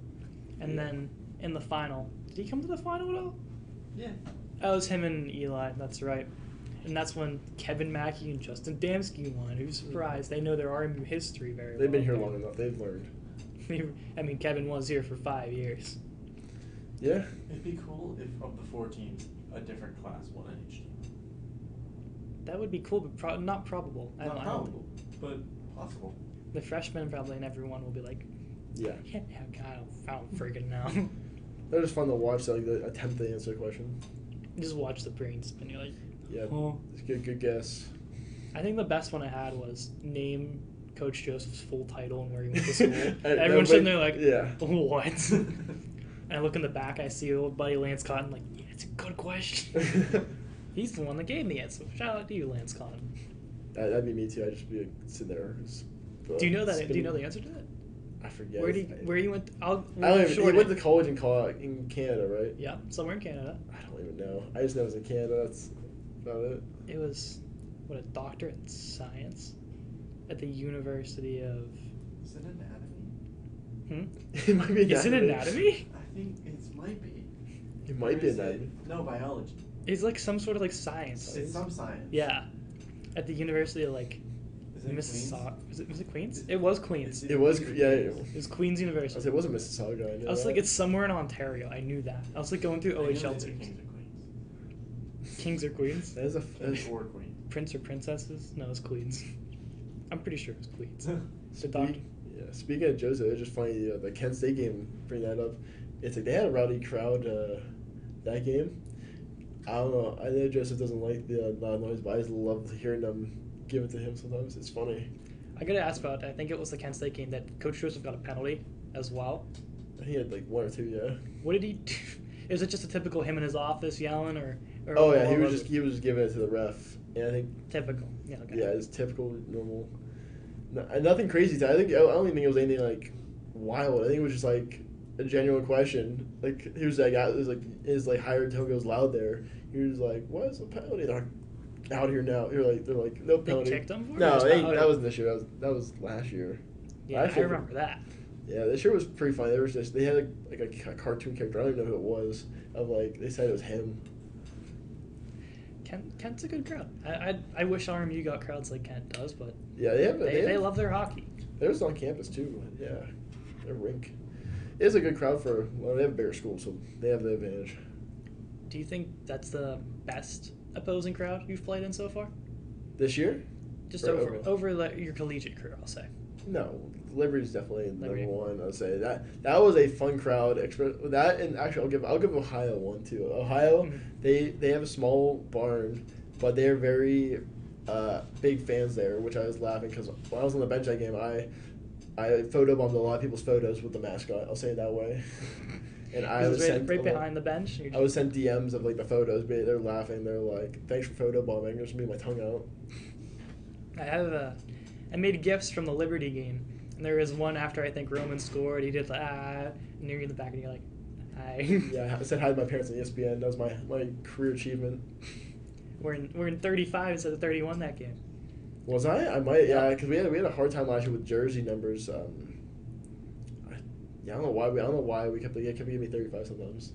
And then in the final, did he come to the final at all? Yeah. That was him and Eli. That's right. And that's when Kevin Mackey and Justin Damsky won. Who's surprised? They know their RMU history very well. They've been here long enough. They've learned. I mean, Kevin was here for 5 years. Yeah. It'd be cool if of the 4 teams, a different class won in each team. That would be cool, but not probable. I Not don't probable, but possible. The freshmen probably and everyone will be like, Yeah. I don't freaking know. They're just fun to watch. Like the attempt to answer a question. Just watch the brain spin. You're like, Yeah. oh. It's a good guess. I think the best one I had was name Coach Joseph's full title and where he went to school. And Everyone's sitting there like, yeah. what? And I look in the back, I see old buddy Lance Cotton, like, yeah, it's a good question. He's the one that gave me it, so shout out to you, Lance Cotton. That'd be me too. I'd just be like, sitting there. Do you know that? Do you know the answer to that? I forget. Where you went? I don't even, he went to college in Canada, right? Yeah, somewhere in Canada. I don't even know. I just know it was in Canada. That's about it. It was, a doctorate in science at the University of... Is it anatomy? It might be anatomy. Is it anatomy? I think it might be. It might be Or is anatomy. No, biology. It's like some sort of like science. It's some science. Yeah, at the University of like Is it Mississauga. Was it Queens? It was Queens. It was, yeah. It was Queens I University. said it wasn't Mississauga. I knew I was that. like, it's somewhere in Ontario. I knew that. I was like going through I know OHL these are teams. Kings or Queens. Kings or Queens? That is a. Kings or Queen. Prince or princesses? No, it's Queens. I'm pretty sure it was Queens. The Sweet. doctor. Yeah. Speaking of Joseph, it's just funny the Kent State game. Bring that up. It's like they had a rowdy crowd that game. I don't know. I know Joseph doesn't like the loud noise, but I just love hearing them give it to him sometimes. It's funny. I gotta ask about. I think it was the Kent State game that Coach Joseph got a penalty as well. He had like one or two, yeah. What did he do? Is it just a typical him in his office yelling, or Oh yeah, or he was just giving it to the ref, and I think typical? Yeah, okay. yeah, it's typical, normal, nothing crazy. I don't even think it was anything like wild. I think it was just like a genuine question. Like he was like, his like higher tone goes loud there. He was like, "What's the penalty?" They're like, "Out here now." They're like, "No penalty." They kicked him for it? No, Or that wasn't this year. That was last year. Yeah, I remember that. Yeah, this year was pretty funny. They had like a cartoon character. I don't even know who it was. Of like they said it was him. Kent's a good crowd. I wish RMU got crowds like Kent does, but Yeah, they love their hockey. Theirs on campus too. Yeah, their rink. It is a good crowd for. Well, they have a bigger school, so they have the advantage. Do you think that's the best opposing crowd you've played in so far? This year? Just Or over your collegiate career, I'll say. No, Liberty's definitely Liberty. number one. I'd say that was a fun crowd. That and actually, I'll give Ohio one too. Ohio, Mm-hmm. they have a small barn, but they're very big fans there. Which I was laughing because when I was on the bench that game, I photobombed a lot of people's photos with the mascot. I'll say it that way. And I was right behind the bench. I was sent DMs of like the photos, but they're laughing. They're like, "Thanks for photobombing." There's me my tongue out. I made gifs from the Liberty game, and there was one after I think Roman scored. He did the and you're in the back, and you're like, "Hi." Yeah, I said hi to my parents on ESPN. That was my career achievement. We're in 35 instead of 31 that game. Was I? I might. Yeah, because we had a hard time last year with jersey numbers. I don't know why we kept giving me 35 sometimes.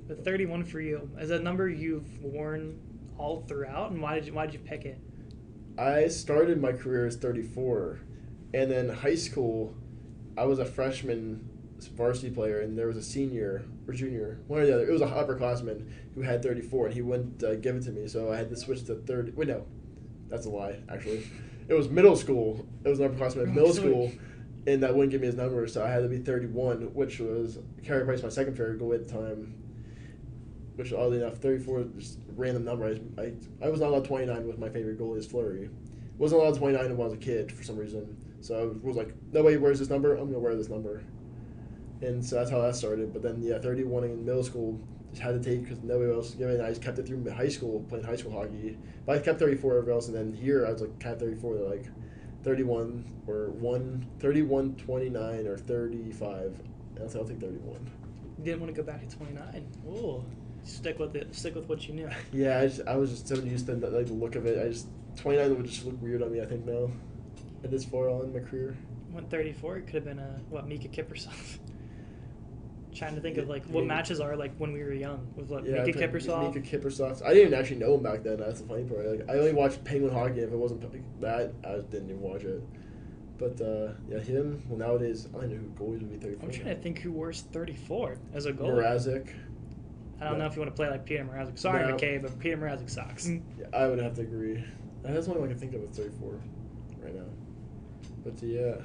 But 31 for you is a number you've worn all throughout, and why did you pick it? I started my career as 34, and then high school, I was a freshman varsity player, and there was a senior or junior, one or the other. It was an upperclassman who had 34, and he wouldn't give it to me, so I had to switch to 30. Wait, no, that's a lie. Actually, it was middle school. It was an upperclassman in middle school, and that wouldn't give me his number, so I had to be 31, which was Carey Price, my second favorite goalie at the time. Which, oddly enough, 34 is just a random number. I was not allowed 29 with my favorite goalie is Fleury. Wasn't allowed 29 when I was a kid for some reason. So I was like, nobody wears this number, I'm going to wear this number. And so that's how that started. But then, 31 in middle school, just had to take because nobody else was giving it. I just kept it through high school, playing high school hockey. But I kept 34 everywhere else. And then here, I was like, kind of 34. They're like 31 or 31, 29, or 35. And so I'll take 31. You didn't want to go back to 29. Oh. Stick with it. Stick with what you knew. Yeah, I was just so used to the look of it. 29 would just look weird on me. I think now, at this far on in my career. Went 34. It could have been Mika Kiprusoff. Trying to think of what matches are like when we were young with Mika Kiprusoff. Mika Kiprusoff. I didn't even actually know him back then. That's the funny part. I only watched Penguin hockey. If it wasn't that, I didn't even watch it. But him. Well, nowadays I don't know who goalies would be 34. I'm trying to think who wears 34 as a goalie. Mrazek. I don't know if you want to play like Peter Mrazek. Sorry, McCabe, but Peter Mrazek sucks. Yeah, I would have to agree. That's the only one I can think of with 34 right now. But yeah.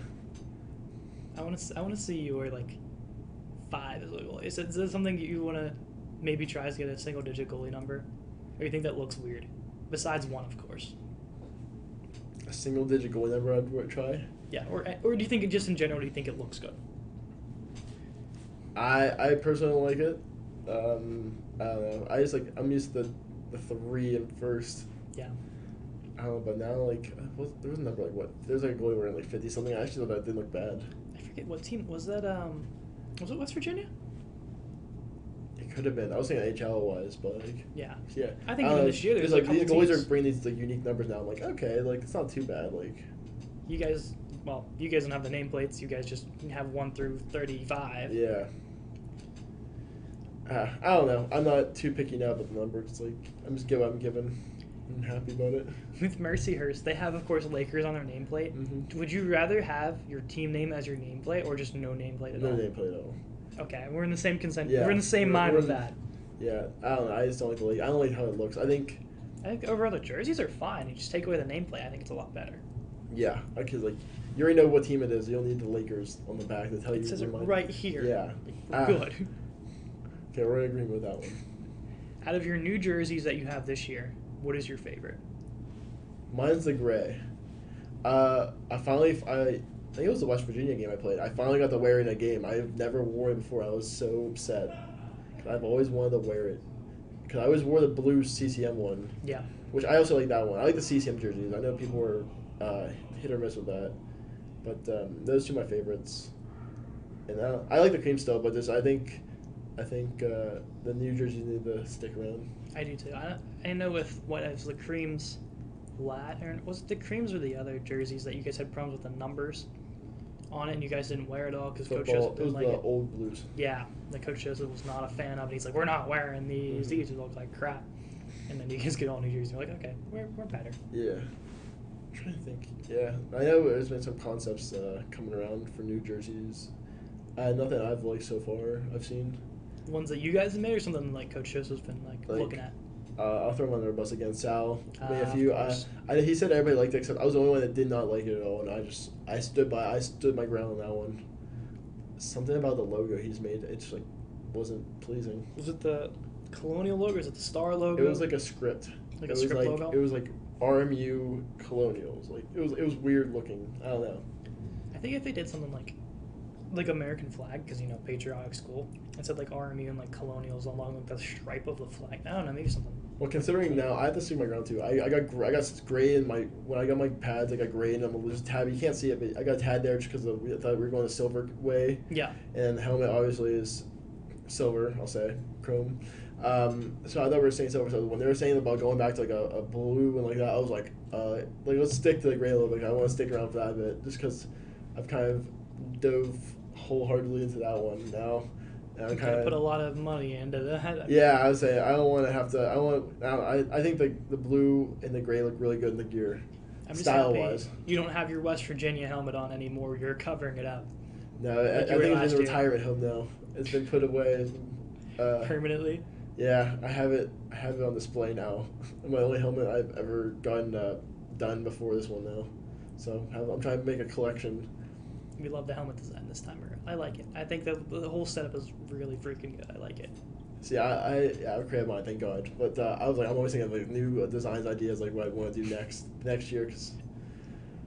I want to see you wear 5 as a goalie. Is that something you want to maybe try to get a single digit goalie number? Or you think that looks weird? Besides 1, of course. A single digit goalie number I'd try? Yeah, or do you think just in general, do you think it looks good? I personally don't like it. I don't know. I'm used to the 3 in first. Yeah. I don't know, but now there was a number there's a goalie wearing 50 something. I actually thought that didn't look bad. I forget what team was that. Was it West Virginia? It could have been. I was thinking HL wise, but yeah. Yeah. I think even this year there's these goalies teams. are bringing these unique numbers now. I'm like, okay, it's not too bad. You guys don't have the nameplates. You guys just have 1 through 35. Yeah. I don't know. I'm not too picky now about the numbers. I'm given. I'm happy about it. With Mercyhurst, they have, of course, Lakers on their nameplate. Mm-hmm. Would you rather have your team name as your nameplate or just no nameplate at all? No nameplate at all. Okay, we're in the same consent. Yeah, we're in the same mind with that. Yeah, I don't know. I just don't like the league. I don't like how it looks. I think overall the jerseys are fine. You just take away the nameplate. I think it's a lot better. Yeah, because You already know what team it is. You don't need the Lakers on the back to tell you. It says it what right here. Yeah. We're good. Okay, we're in agreement with that one. Out of your new jerseys that you have this year, what is your favorite? Mine's the gray. I think it was the West Virginia game I played. I finally got to wear it in a game. I've never worn it before. I was so upset. 'Cause I've always wanted to wear it. Because I always wore the blue CCM one. Yeah. Which I also like that one. I like the CCM jerseys. I know people were hit or miss with that. But those two are my favorites. And I like the cream still, but I think the new jerseys need to stick around. I do too. I know with what is the creams, was it the creams or the other jerseys that you guys had problems with the numbers on it, and you guys didn't wear it all because Coach Joseph It didn't was like the it. old blues. Yeah, the Coach Joseph was not a fan of it. He's like, we're not wearing these. Mm-hmm. These look like crap. And then you guys get all new jerseys. You're like, okay, we're better. Yeah. I'm trying to think. Yeah, I know there's been some concepts coming around for new jerseys. Nothing I've liked so far. I've seen. Ones that you guys have made, or something like Coach Joseph's been like looking at. I'll throw him under the bus again. Sal made a Of few. course. He said everybody liked it except I was the only one that did not like it at all, and I stood my ground on that one. Something about the logo he's made, it's like wasn't pleasing. Was it the Colonial logo? Or is it the Star logo? It was like a script. Like it a was script like, logo? It was like RMU Colonials. Like it was weird looking. I don't know. I think if they did something like American flag, because patriotic school, and said like RMU and like Colonials along like the stripe of the flag. I don't know, maybe something. Well, considering now, I have to see my ground too. I got gray in when I got my pads. I got gray in them. There's a tab. You can't see it, but I got a tab there just because I thought we were going the silver way. Yeah. And the helmet obviously is silver. I'll say chrome. So I thought we were saying silver. So when they were saying about going back to like a blue and like that, I was like let's stick to the gray a little bit. I want to stick around for that bit just because I've kind of dove wholeheartedly into that one now. And I'm kind of put a lot of money into that. Yeah, I would say I don't want to have to. I think the blue and the gray look really good in the gear, I'm just style happy wise. you don't have your West Virginia helmet on anymore. You're covering it up No, Like I you think were it's last in the year. retirement home now. It's been put away. permanently. Yeah, I have it on display now. My only helmet I've ever gotten done before this one now. So I'm trying to make a collection. We love the helmet design this time around. I like it. I think the whole setup is really freaking good. I like it. See, I created mine, thank God. But I was like, I'm always thinking of like new designs, ideas, like what I want to do next year, because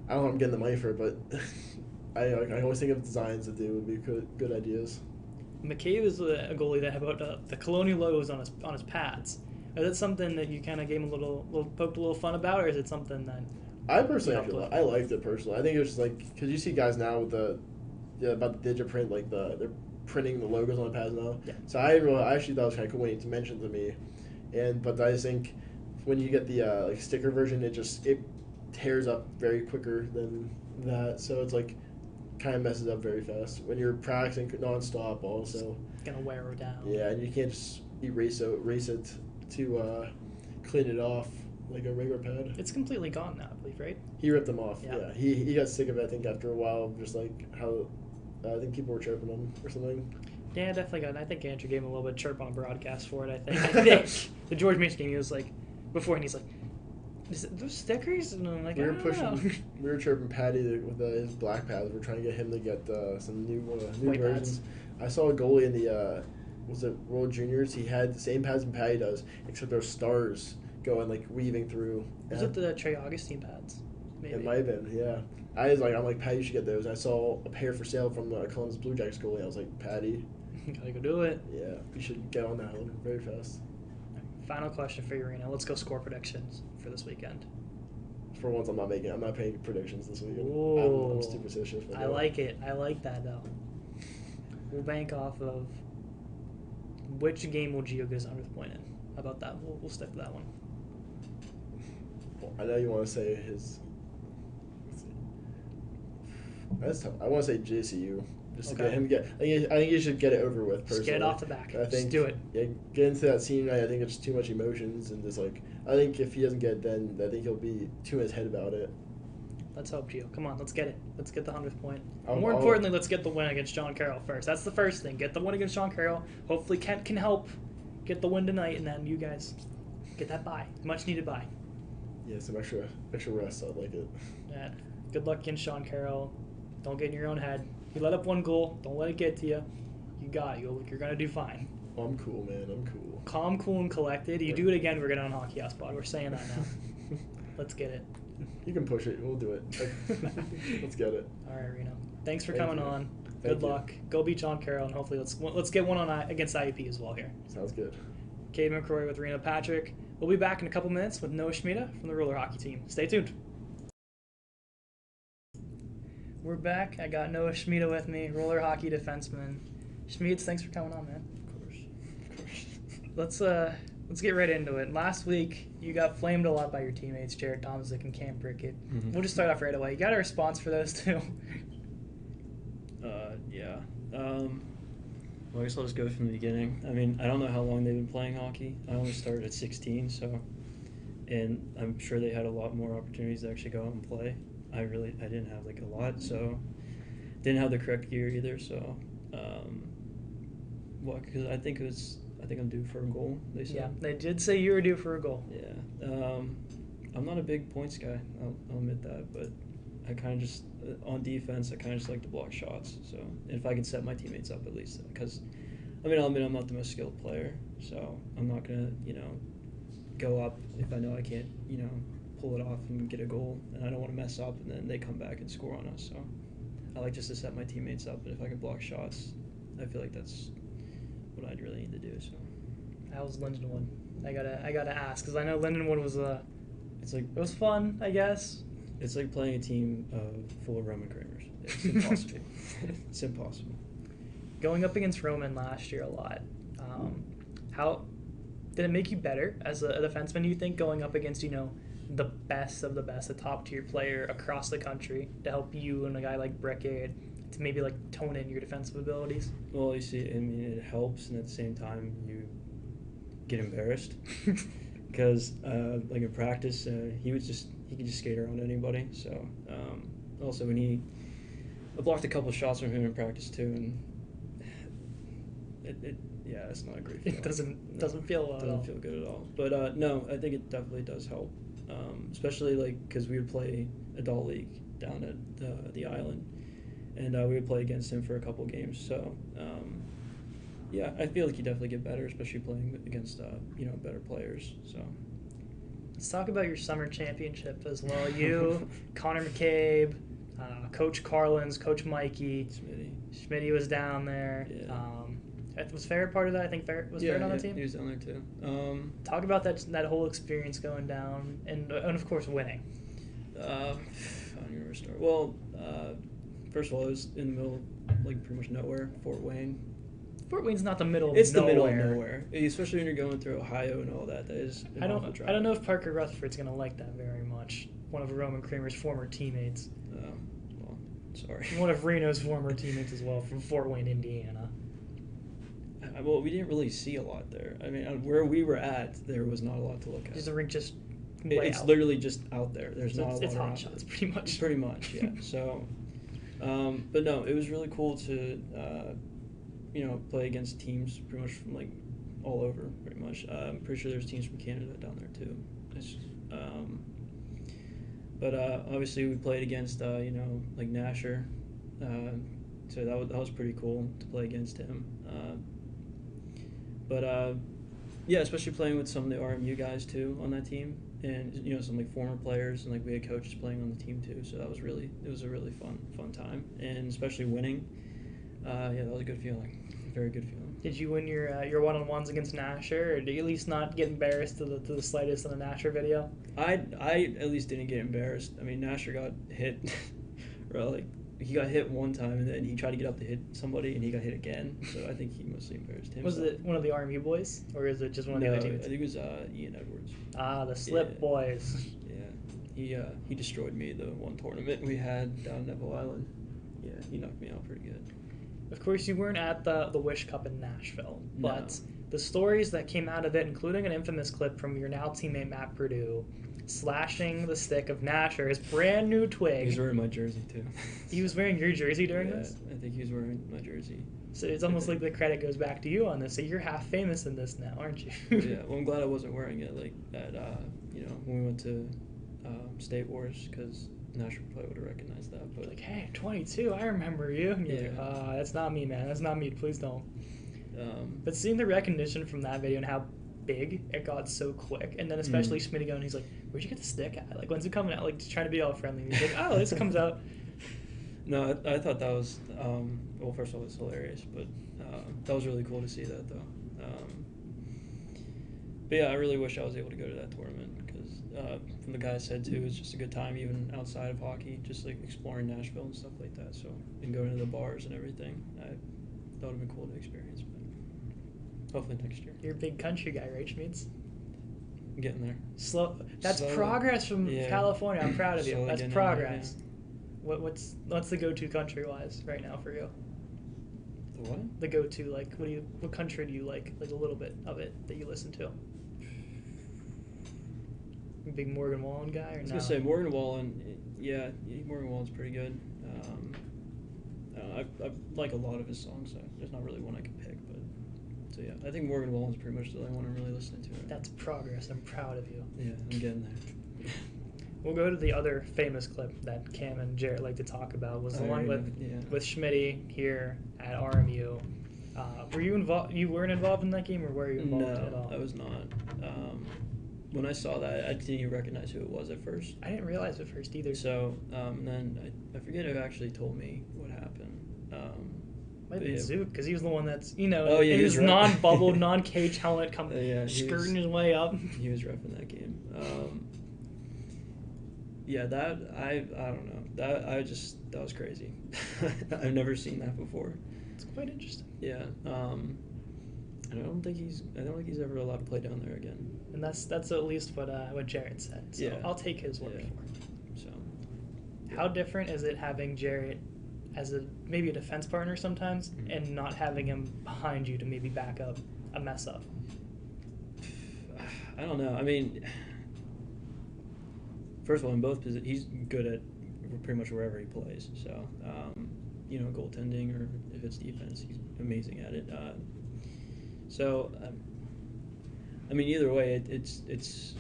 I don't know if I'm getting the money for it, but I always think of designs that do would be good ideas. McCabe is a goalie that about the Colonial logos on his pads. Is that something that you kind of gave him poked a little fun about, or is it something that? I personally I liked it personally. I think it was just like because you see guys now with about the Digiprint, like they're printing the logos on the pads now. Yeah. So I actually thought it was kind of cool when you mentioned to me, but I just think when you get the like sticker version, it tears up very quicker than that. So it's like kind of messes up very fast when you're practicing nonstop. Also, It's gonna wear it down. yeah, and you can't just erase it to clean it off like a regular pad. It's completely gone now, I believe, right? He ripped them off. Yeah. Yeah, he got sick of it. I think after a while, just like how I think people were chirping him or something. Yeah, definitely got it. I think Andrew gave him a little bit of chirp on a broadcast for it, I think. The George Mason game, he was like, before, and he's like, is it those stickers? And I'm like, We I were don't know. we were chirping Patty with his black pads. We're trying to get him to get some new White versions. I saw a goalie in the was it World Juniors? He had the same pads and Patty does, except there's stars going like weaving through. Was it the Trey Augustine pads? Maybe. It might have been, yeah. I'm like, Patty, you should get those. And I saw a pair for sale from the Columbus Blue Jackets goalie. I was like, Patty, Gotta go do it. yeah, you should get on that one very fast. Final question for you, Reno. Let's go score predictions for this weekend. For once, I'm not making predictions this weekend. Ooh. I'm superstitious. I like it. I like that, though. We'll bank off of which game will Gio get his 100th point in. How about that? We'll stick to that one. I know you want to say his. Let's see. That's tough. I want to say JCU just to Okay. get him to get. I think you should get it over with. Personally, Just get it off the back. I think, Just do it. Yeah, get into that senior night. I think it's too much emotions and just like I think if he doesn't get it, then I think he'll be too in his head about it. Let's hope, Gio. Come on, let's get it. Let's get the 100th point. I'll- More I'll- importantly, let's get the win against John Carroll first. That's the first thing. Get the win against John Carroll. Hopefully Kent can help get the win tonight, and then you guys get that bye. Much needed bye. Yeah, some extra rest. I like it. Yeah. Good luck against Sean Carroll. Don't get in your own head. You let up one goal. Don't let it get to you. You got it. You're going to do fine. Oh, I'm cool, man. I'm cool. Calm, cool, and collected. You do it again, we're getting on Hockey House Pod. We're saying that now. Let's get it. You can push it. We'll do it. Let's get it. All right, Reno. Thanks for Thank coming you. on. Thank Good you. luck. Go beat John Carroll, and hopefully let's get one on against IUP as well here. Sounds good. Cadeyn McCrory with Reno Patrick. We'll be back in a couple minutes with Noah Smida from the roller hockey team. Stay tuned. We're back. I got Noah Smida with me, roller hockey defenseman. Schmieds, thanks for coming on, man. Of course. Let's get right into it. Last week, you got flamed a lot by your teammates, Jared Tomzik and Cam Brickett. Mhm. We'll just start off right away. You got a response for those two? Yeah. Well, I guess I'll just go from the beginning. I mean, I don't know how long they've been playing hockey. I only started at 16, and I'm sure they had a lot more opportunities to actually go out and play. I didn't have like a lot, so didn't have the correct gear either. So, because I think I'm due for a goal. They said. Yeah, they did say you were due for a goal. Yeah. I'm not a big points guy. I'll admit that, but I kind of just on defense. I kind of just like to block shots. So if I can set my teammates up at least, because I'll admit I'm not the most skilled player, so I'm not gonna go up if I know I can't pull it off and get a goal, and I don't want to mess up and then they come back and score on us. So I like just to set my teammates up, and if I can block shots, I feel like that's what I'd really need to do. So That was Lindenwood. I gotta ask because I know Lindenwood was it's like it was fun, I guess. it's like playing a team full of Roman Kramers. It's impossible. It's impossible. Going up against Roman last year a lot. How did it make you better as a defenseman? Do you think going up against the best of the best, a top tier player across the country to help you and a guy like Brickett to maybe like tone in your defensive abilities? Well, you see, I mean, it helps, and at the same time, you get embarrassed because, like in practice, he could just skate around anybody. So, also I blocked a couple shots from him in practice too, and it's not a great feeling. It doesn't feel well at all. Doesn't feel good at all. But no, I think it definitely does help, especially like because we would play adult league down at the island, and we would play against him for a couple games. So yeah, I feel like you definitely get better, especially playing against better players. So Let's talk about your summer championship as well. You, Connor McCabe, Coach Carlins, Coach Mikey, Schmitty was down there. Yeah. Was Ferret part of that? I think Ferret was Ferret on the team. He was down there too. Talk about that whole experience going down, and of course winning. I don't even remember start. Well, first of all, it was in the middle, like pretty much nowhere, Fort Wayne. Fort Wayne's not the middle of It's nowhere. the middle of nowhere, especially when you're going through Ohio and all that. That is. I don't know if Parker Rutherford's gonna like that very much. One of Roman Kramer's former teammates. Well, sorry. One of Reno's former teammates as well from Fort Wayne, Indiana. Well, we didn't really see a lot there. I mean, where we were at, there was not a lot to look at. Just the rink just. It's literally just out there. There's So not a lot it's hot around shots, it. pretty much. Pretty much, yeah. So, but no, it was really cool to, play against teams pretty much from like all over. Pretty much, I'm pretty sure there's teams from Canada down there too. But obviously we played against like NCRHA, so that was pretty cool to play against him. Yeah, especially playing with some of the RMU guys too on that team, and some like former players, and like we had coaches playing on the team too. So it was a really fun time, and especially winning. Yeah, that was a good feeling, very good feeling. Did you win your one-on-ones against NCRHA, or did you at least not get embarrassed to the slightest in the NCRHA video? I at least didn't get embarrassed. I mean, NCRHA got hit, or like he got hit one time, and then he tried to get up to hit somebody, and he got hit again. So I think he mostly embarrassed himself. Was it one of the RMU boys, or is it just one of the other teams? I think it was Ian Edwards. Ah, the Slip Boys. Yeah, he destroyed me the one tournament we had down Neville Island. Yeah, he knocked me out pretty good. Of course, you weren't at the Wish Cup in Nashville, but No. the stories that came out of it, including an infamous clip from your now teammate Matt Purdue, slashing the stick of NCRHA, his brand new twig. He was wearing my jersey too. He was wearing your jersey during this? I think he was wearing my jersey. So it's almost like the credit goes back to you on this. So you're half famous in this now, aren't you? Yeah, well, I'm glad I wasn't wearing it like at when we went to State Wars, because Nashville probably would have recognized that. But Like, hey, I'm 22, I remember you. And you're Yeah. like, that's not me, man. That's not me. Please don't. um, But seeing the recognition from that video and how big it got so quick, and then especially Smida going, he's like, where'd you get the stick at? Like, when's it coming out? Like, just trying to be all friendly. And he's like, oh, this comes out. no, I thought that was well. First of all, it's hilarious, but that was really cool to see that though. But yeah, I really wish I was able to go to that tournament because from the guy said too, it's just a good time even outside of hockey, just like exploring Nashville and stuff like that. So and going to the bars and everything, that would have been cool to experience. But hopefully next year. You're a big country guy, right, Schmeets? I'm getting there. That's Slowly. progress from Yeah. California. I'm proud of you. Slowly That's getting there, progress. What's the go-to country-wise right now for you? The what? The go-to, like, what country do you like a little bit of it that you listen to? You a big Morgan Wallen guy or I was no? gonna say Morgan Wallen. Yeah, Morgan Wallen's pretty good. I like a lot of his songs, so there's not really one I can pick. But so yeah, I think Morgan Wallen's pretty much the only one I'm really listening to. Right That's progress. I'm proud of you. now. Yeah, I'm getting there. We'll go to the other famous clip that Cam and Jarrett like to talk about. Was the I one already with know, yeah. with Schmitty here at RMU. Were you involved? You weren't involved in that game, or were you involved at all? No, I was not. When I saw that, I didn't even recognize who it was at first. I didn't realize at first either. So then I forget who actually told me what happened. Might but be yeah. Zook, because he was the one that's, Oh, yeah, in he his was right. non-bubble, non-cage helmet, Yeah, he skirting was- his way up. He was reffing that game. Yeah, that I don't know. That was crazy. I've never seen that before. It's quite interesting. Yeah. I don't think he's ever allowed to play down there again. And that's at least what Jarrett said. So Yeah. I'll take his word Yeah. for it. So. How different is it having Jarrett as maybe a defense partner sometimes, Mhm. and not having him behind you to maybe back up a mess up? I don't know. I mean, first of all, in both positions, he's good at pretty much wherever he plays. So, goaltending or if it's defense, he's amazing at it. I mean, either way, it's.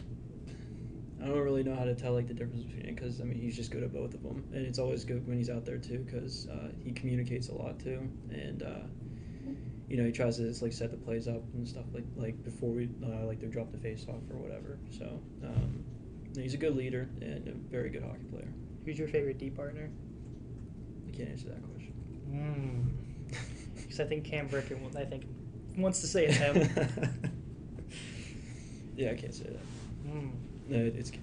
I don't really know how to tell like the difference between it because I mean he's just good at both of them, and it's always good when he's out there too because he communicates a lot too, and he tries to just, like set the plays up and stuff like before we like they drop the face off or whatever. So he's a good leader and a very good hockey player. Who's your favorite D partner? I can't answer that question. Because I think Cam Bricken, wants to say it's him. Yeah, I can't say that. Mm. No, it's Cam.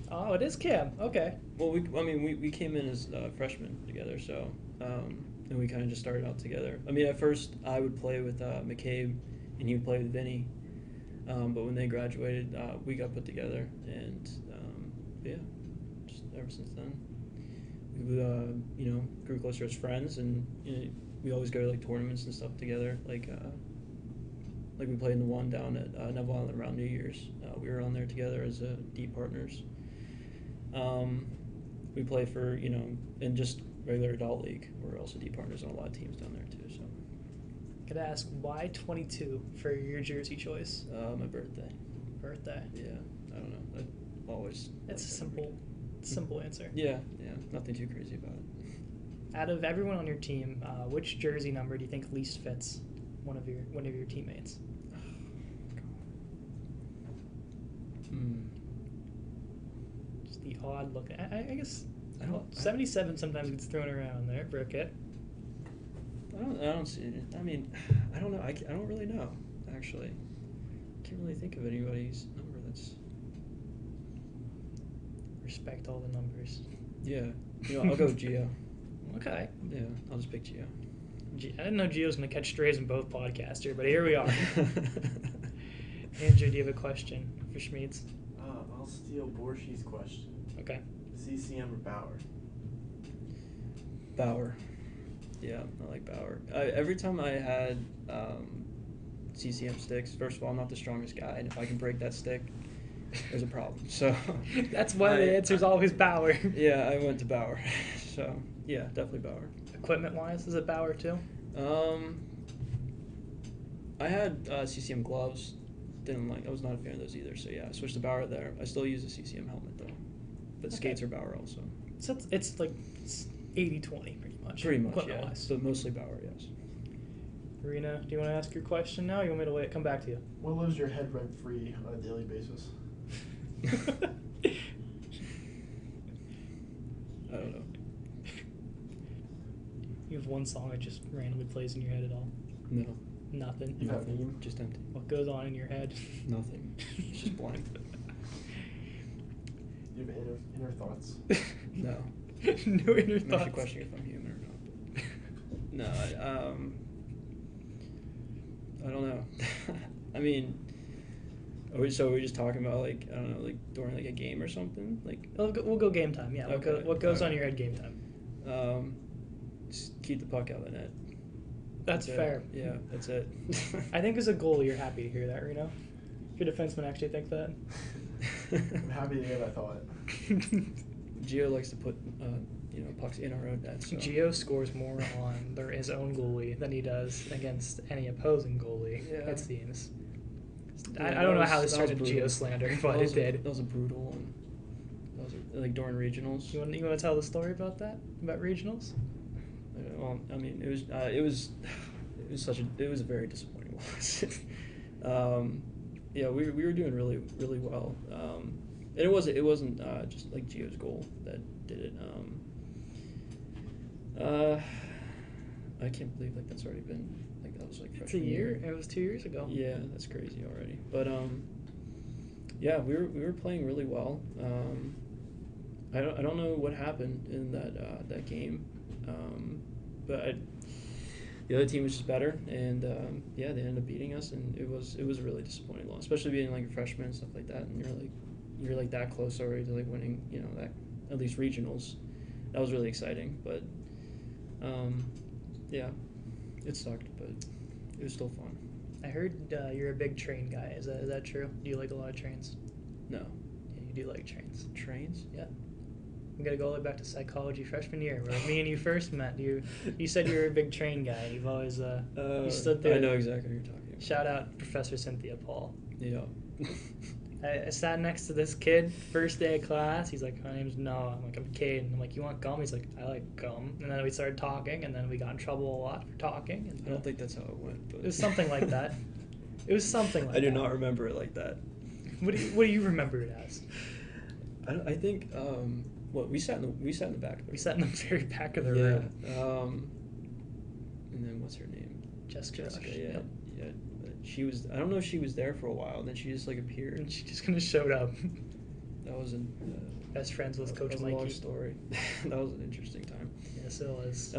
Oh, it is Cam. Okay. Well, we came in as freshmen together, so and we kind of just started out together. I mean, at first I would play with McCabe, and he would play with Vinny. But when they graduated, we got put together, and yeah, just ever since then, we grew closer as friends, and we always go to like tournaments and stuff together, like we played in the one down at Neville Island around New Year's. We were on there together as D partners. We play for, in just regular adult league. We're also D partners on a lot of teams down there too. So. Could I ask why 22 for your jersey choice? My birthday. Birthday. Yeah, I don't know. I always. It's a simple answer. Yeah, nothing too crazy about it. Out of everyone on your team, which jersey number do you think least fits one of your teammates? Just the odd look. I guess. 77 sometimes gets thrown around there for a kit. I don't see it. I mean, I don't know. I don't really know, actually. I can't really think of anybody's number that's. Respect all the numbers. Yeah. I'll go with Gio. Okay. Yeah, I just pick Gio. I didn't know Gio's going to catch strays in both podcasts here, but here we are. Andrew, do you have a question for Schmeeds? I'll steal Borschi's question. Okay. CCM or Bauer? Bauer. Yeah, I like Bauer. Every time I had CCM sticks, first of all, I'm not the strongest guy, and if I can break that stick, there's a problem. So that's why the answer's always Bauer. Yeah, I went to Bauer. So yeah, definitely Bauer. Equipment-wise, is it Bauer too? I had CCM gloves. I was not a fan of those either. So yeah, I switched to Bauer there. I still use a CCM helmet though, but skates are Bauer also. So it's like 80-20 pretty much. Pretty much, yeah. equipment-wise. So mostly Bauer, yes. Reno, do you want to ask your question now? Or you want me to wait? Come back to you. What lives your head rent free on a daily basis? I don't know. You have one song that just randomly plays in your head at all? No. Nothing. You have Nothing. theme? Just empty. What goes on in your head? Nothing. It's just blank. You have inner thoughts? No No. inner I'm thoughts. actually questioning if I'm human or not. But no, I don't know. I mean, are we just talking about like, I don't know, like during like a game or something? Like We'll go game time. Yeah. Okay. What goes on Alright. your head game time? Just keep the puck out of the net. That's it. fair. Yeah, that's it. I think as a goalie, you're happy to hear that, Reno. If your defenseman actually think that. I'm happy to hear that thought. Gio likes to put pucks in our own net. So. Gio scores more on his own goalie than he does against any opposing goalie, Yeah. it seems. Yeah, I don't know that how was- this that was started brutal. Gio slander, but That was it did. That was a brutal one. That was like during regionals. You want to tell the story about that? About regionals? Well, I mean, it was a very disappointing loss. Yeah, we were doing really really well, and it wasn't just like Gio's goal that did it. I can't believe like that's already been like that was like It's a freshman year. It was 2 years ago. Yeah, that's crazy already. But yeah, we were playing really well. I don't know what happened in that game, but the other team was just better, and yeah, they ended up beating us, and it was a really disappointing loss, especially being like a freshman and stuff like that, and you're like that close already to like winning, that at least regionals. That was really exciting, but yeah, it sucked, but it was still fun. I heard you're a big train guy. Is that true? Do you like a lot of trains? No. Yeah, you do like trains. Trains? Yeah. We gotta go all the way back to psychology freshman year, where me and you first met. You said you were a big train guy. And you've always you stood there. I know exactly what you're talking about. Shout out Professor Cynthia Paul. Yeah. I sat next to this kid, first day of class. He's like, my name's Noah. I'm like, I'm Cadeyn. I'm like, you want gum? He's like, I like gum. And then we started talking, and then we got in trouble a lot for talking. And I don't think that's how it went, but it was something like that. It was something like that. I do not remember it like that. What do you remember it as? I think we sat in the back. We sat in the very back of the yeah. room. And then what's her name? Jessica. Jessica. Rush. Yeah. Yep. Yeah. But she was. I don't know if she was there for a while. And then she just like appeared. And she just kind of showed up. That was an. Best friends with Coach that was Mikey. a long story. That was an interesting time. Yes, it was.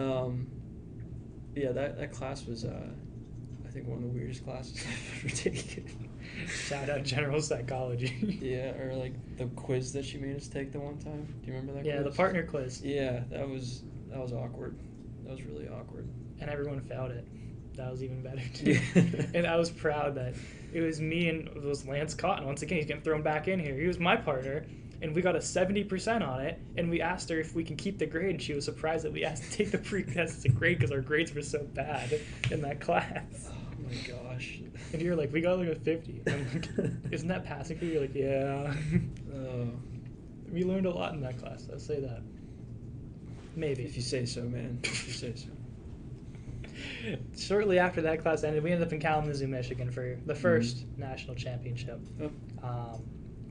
Yeah, that class was I think one of the weirdest classes I've ever taken. Shout out general psychology. Yeah, or like the quiz that she made us take the one time. Do you remember that? Yeah, quiz? the partner quiz. Yeah, that was awkward. That was really awkward. And everyone failed it. That was even better too. Yeah. And I was proud that it was me and it was Lance Cotton. Once again, he's getting thrown back in here. He was my partner, and we got a 70% on it. And we asked her if we can keep the grade, and she was surprised that we asked to take the pre-tested grade because our grades were so bad in that class. Oh my gosh. And you're like, we got like a 50. And I'm like, isn't that passing for you? You're like, yeah. We learned a lot in that class. I'll say that. Maybe. If you say so, man. If you say so. Shortly after that class ended, we ended up in Kalamazoo, Michigan for the first national championship. Oh.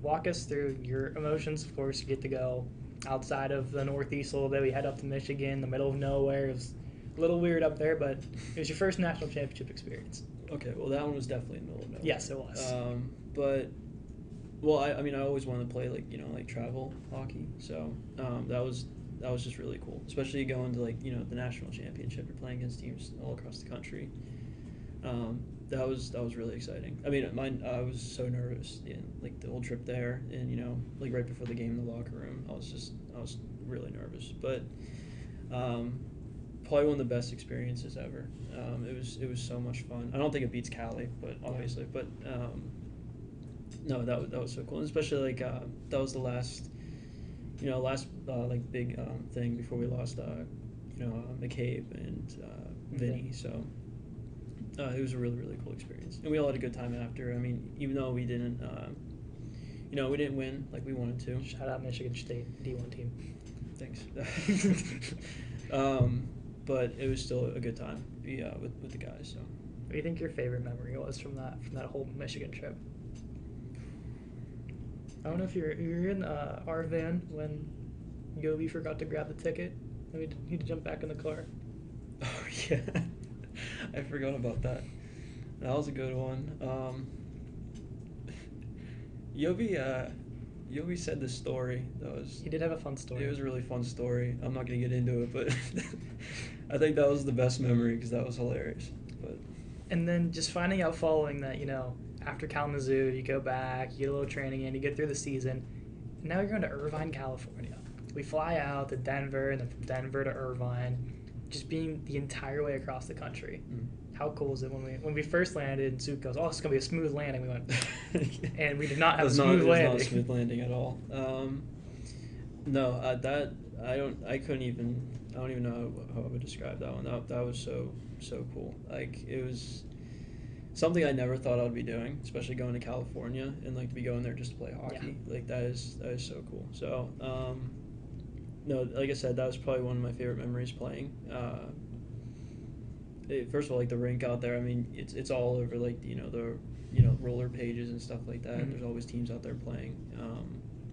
Walk us through your emotions. Of course, you get to go outside of the Northeast a little bit. We head up to Michigan, the middle of nowhere. It was a little weird up there, but it was your first national championship experience. Okay, well that one was definitely in the middle of nowhere. Yes, it was. But well, I mean, I always wanted to play like travel hockey, so that was just really cool, especially going to the national championship. You're playing against teams all across the country. That was really exciting. I mean, I was so nervous like the whole trip there, and like right before the game in the locker room, I was really nervous. But probably one of the best experiences ever. It was so much fun. I don't think it beats Cali, but obviously, but no, that was so cool, and especially that was the last like big thing before we lost McCabe and Vinny. So it was a really really cool experience, and we all had a good time after. I mean, even though we didn't we didn't win like we wanted to. Shout out Michigan State D1 team. Thanks. But it was still a good time. Yeah, with the guys. So. What do you think your favorite memory was from that whole Michigan trip? I don't know if you're in our van when Yobi forgot to grab the ticket and we had to jump back in the car. Oh yeah, I forgot about that. That was a good one. Yobi said this story. He did have a fun story. It was a really fun story. I'm not gonna get into it, but I think that was the best memory because that was hilarious. But and then just finding out following that, after Kalamazoo, you go back, you get a little training in, you get through the season, and now you're going to Irvine, California. We fly out to Denver, and then from Denver to Irvine, just being the entire way across the country. How cool is it when we first landed and Suk goes, oh, it's going to be a smooth landing. We went, and we did not have a smooth landing. It was not a smooth landing at all. No, I don't even know how I would describe that one. That was so cool. Like, it was something I never thought I'd be doing, especially going to California and like to be going there just to play hockey. Yeah. Like that is so cool. So no, like I said, that was probably one of my favorite memories playing. First of all, like the rink out there. I mean, it's all over like the roller pages and stuff like that. Mm-hmm. There's always teams out there playing.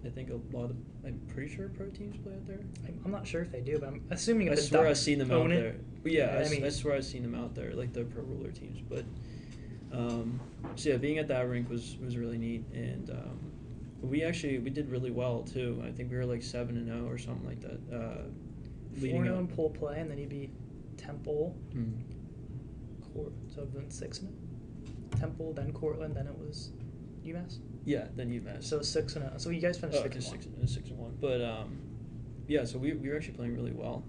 I think I'm pretty sure pro teams play out there. I'm not sure if they do, but I'm assuming. I swear I've seen them out there. Yeah, I swear I've seen them out there, like the pro roller teams. But so yeah, being at that rink was really neat, and we did really well too. I think we were like 7-0 or something like that. 4-0 in pool play, and then you beat Temple. Mm-hmm. So then 6-0. Temple, then Cortland, then it was UMass. Yeah, then UMass. So 6-0. So you guys finished 6-1. 6-1. But yeah, so we were actually playing really well.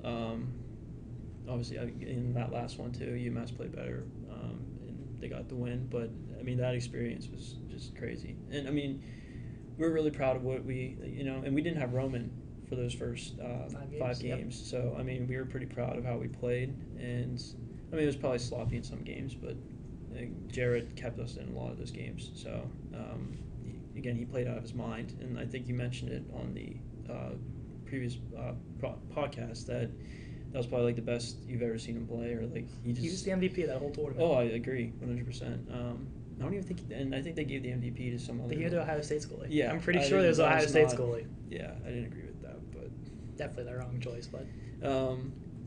Obviously, in that last one too, UMass played better, and they got the win. But I mean, that experience was just crazy. And I mean, we were really proud of what we, and we didn't have Roman for those first 5 games. Yep. So I mean, we were pretty proud of how we played, and I mean, it was probably sloppy in some games, but I think Jared kept us in a lot of those games. So again, he played out of his mind, and I think you mentioned it on the previous podcast that was probably like the best you've ever seen him play, or like he was the MVP of that whole tournament. Oh, I agree, 100%. I don't even think, and I think they gave the MVP to some other. They gave it to Ohio State's goalie. Yeah, I'm pretty sure there's Ohio State's goalie. Yeah, I didn't agree with that, but definitely the wrong choice. But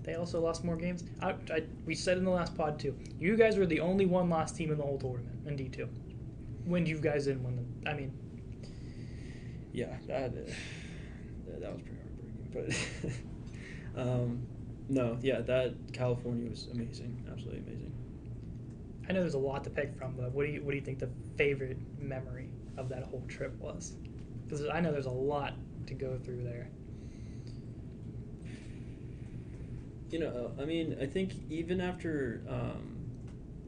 they also lost more games. We said in the last pod too. You guys were the only one-loss team in the whole tournament in D2. When you guys didn't win them, I mean. Yeah, that was pretty heartbreaking, but no, yeah, that California was amazing, absolutely amazing. I know there's a lot to pick from, but what do you think the favorite memory of that whole trip was? Because I know there's a lot to go through there. I mean, I think even after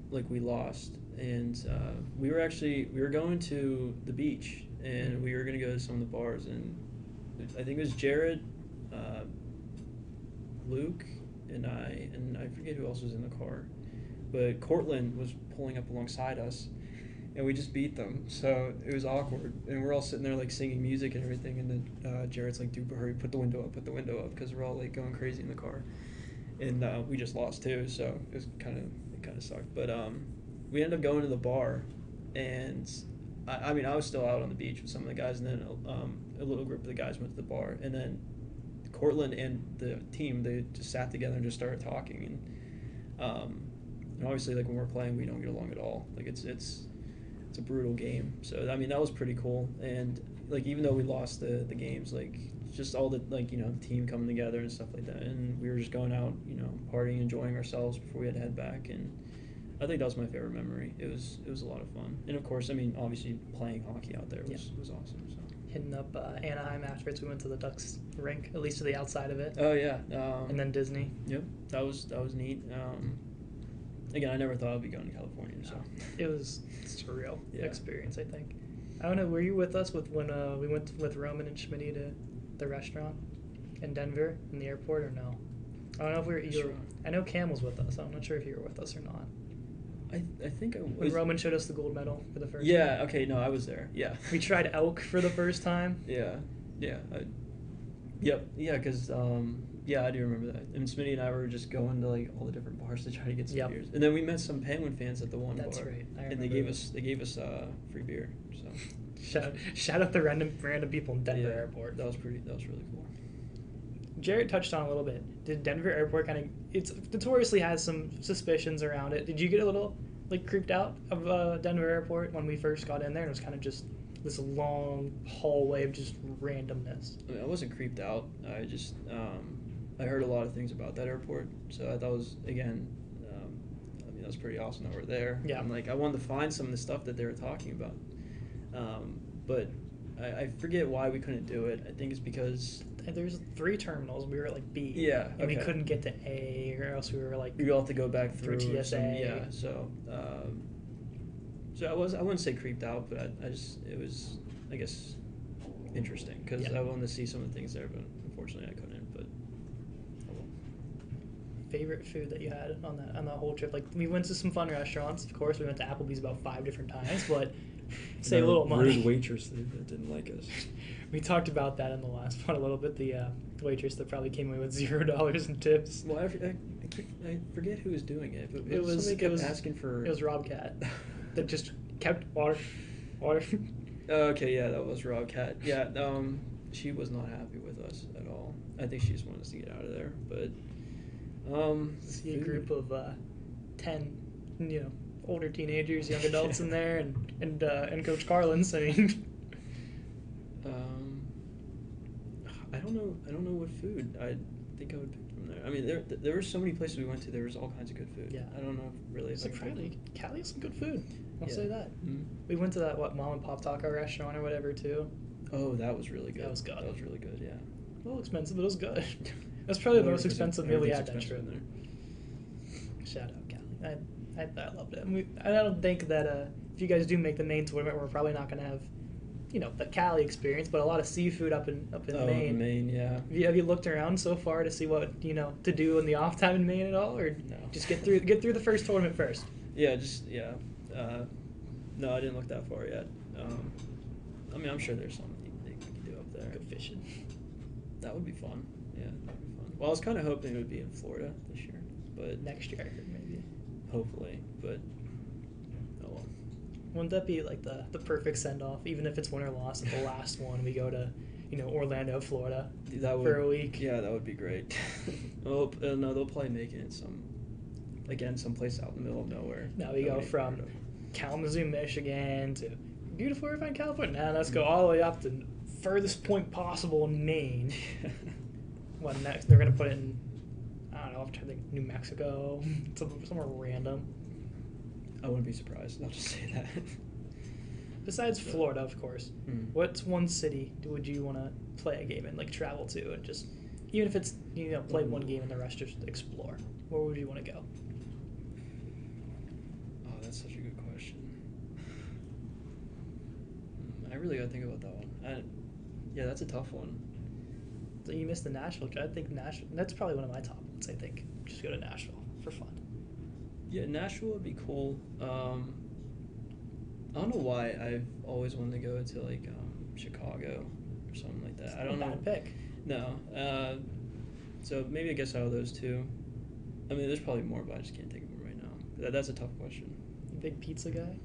like we lost, and we were going to the beach, and we were going to go to some of the bars, and I think it was Jared, Luke, and I forget who else was in the car, but Cortland was pulling up alongside us, and we just beat them, so it was awkward, and we're all sitting there like singing music and everything, and then Jared's like, dude, hurry, put the window up, because we're all like going crazy in the car, and we just lost too, so it kind of sucked, but we ended up going to the bar, and I mean, I was still out on the beach with some of the guys, and then a little group of the guys went to the bar, and then Cortland and the team, they just sat together and just started talking, and obviously, like when we're playing, we don't get along at all. Like it's a brutal game. So I mean, that was pretty cool, and like even though we lost the games, like just all the team coming together and stuff like that, and we were just going out, partying, enjoying ourselves before we had to head back, and I think that was my favorite memory. It was a lot of fun, and of course, I mean, obviously playing hockey out there was awesome. So. Hitting up Anaheim afterwards, we went to the Ducks rink, at least to the outside of it. Oh yeah. And then Disney. Yep, that was neat. Again, I never thought I'd be going to California, so it was a surreal experience. I think. I don't know. Were you with us when we went with Roman and Schmitty to the restaurant in Denver in the airport, or no? I don't know if we were. I know Cam was with us. I'm not sure if you were with us or not. I think I was. When Roman showed us the gold medal for the first time. Yeah, okay, no, I was there, yeah. We tried elk for the first time. Yeah. Yep. Yeah, because yeah, I do remember that. And Smitty and I were just going to like all the different bars to try to get some Yep. beers. And then we met some Penguin fans at the one That's bar. right. I And they remember gave us free beer. So Shout out the random people in Denver yeah, Airport. That was really cool. Jarrett touched on a little bit. Did Denver Airport it's notoriously has some suspicions around it. Did you get a little like creeped out of Denver Airport when we first got in there? And it was kind of just this long hallway of just randomness. I mean, I wasn't creeped out. I just I heard a lot of things about that airport, so I thought it was again. I mean, that was pretty awesome that we're there. Yeah. And like I wanted to find some of the stuff that they were talking about, but I forget why we couldn't do it. I think it's because There's 3 terminals. We were at like B. Yeah, And we okay. couldn't get to A, or else we were like. we all have to go back Through through TSA. yeah. So I wouldn't say creeped out, but it was I guess interesting because Yeah. I wanted to see some of the things there, but unfortunately I couldn't. But oh well. Favorite food that you had on that whole trip? Like, we went to some fun restaurants. Of course, we went to Applebee's about 5 different times, but save a little money. Rude waitress that didn't like us. We talked about that in the last one a little bit. The waitress that probably came away with $0 in tips. Well, I forget who was doing it, but It was- somebody it kept was- asking for. It was Rob Cat that just kept water. Okay, yeah, that was Rob Cat. Yeah, she was not happy with us at all. I think she just wanted us to get out of there. But See a group of 10, older teenagers, young adults in there, and Coach Carlin's. I mean, I don't know what food. I think I would pick from there. I mean, there were so many places we went to. There was all kinds of good food. Yeah. I don't know really. If I could pick surprisingly, Cali has some good food. I'll Yeah. say that. Mhm. We went to that mom and pop taco restaurant or whatever too. Oh, that was really good. That was good. That was really good. Yeah. A little expensive, but it was good. That's probably the most expensive meal we had that Everything's trip. expensive in there. Shout out Cali. I loved it. And I don't think that if you guys do make the main tournament, we're probably not going to have, the Cali experience, but a lot of seafood up in Maine. Maine, yeah. Have you looked around so far to see what to do in the off time in Maine at all, or No. just get through the first tournament first? Yeah, no, I didn't look that far yet. I mean, I'm sure there's something they can do up there. Go fishing. That would be fun. Yeah, that would be fun. Well, I was kind of hoping it would be in Florida this year, but Next year, I heard maybe. hopefully. But oh well. Wouldn't that be like the perfect send off? Even if it's win or loss, at the last one we go to, Orlando, Florida, That would, for a week. Yeah, that would be great. Well, no, they'll probably make it someplace out in the middle of nowhere. Now we go Nobody from heard of. Kalamazoo, Michigan to beautiful Irvine, California. Now let's go all the way up to the furthest point possible in Maine. What next? They're gonna put it in, I don't know, I'm trying to think, New Mexico, somewhere random. I wouldn't be surprised. I'll just say that. Besides Florida, of course. Hmm. What's one city would you want to play a game in, like travel to, and just, even if it's, play one game and the rest just explore? Where would you want to go? Oh, that's such a good question. I really gotta think about that one. Yeah, that's a tough one. So you missed the Nashville. I think Nashville. That's probably one of my top ones. I think just go to Nashville for fun. Yeah, Nashville would be cool. I don't know why I've always wanted to go to like Chicago or something like that. It's I don't not a know. bad pick. No. So maybe I guess out of those two. I mean, there's probably more, but I just can't think of them right now. That's a tough question. You big pizza guy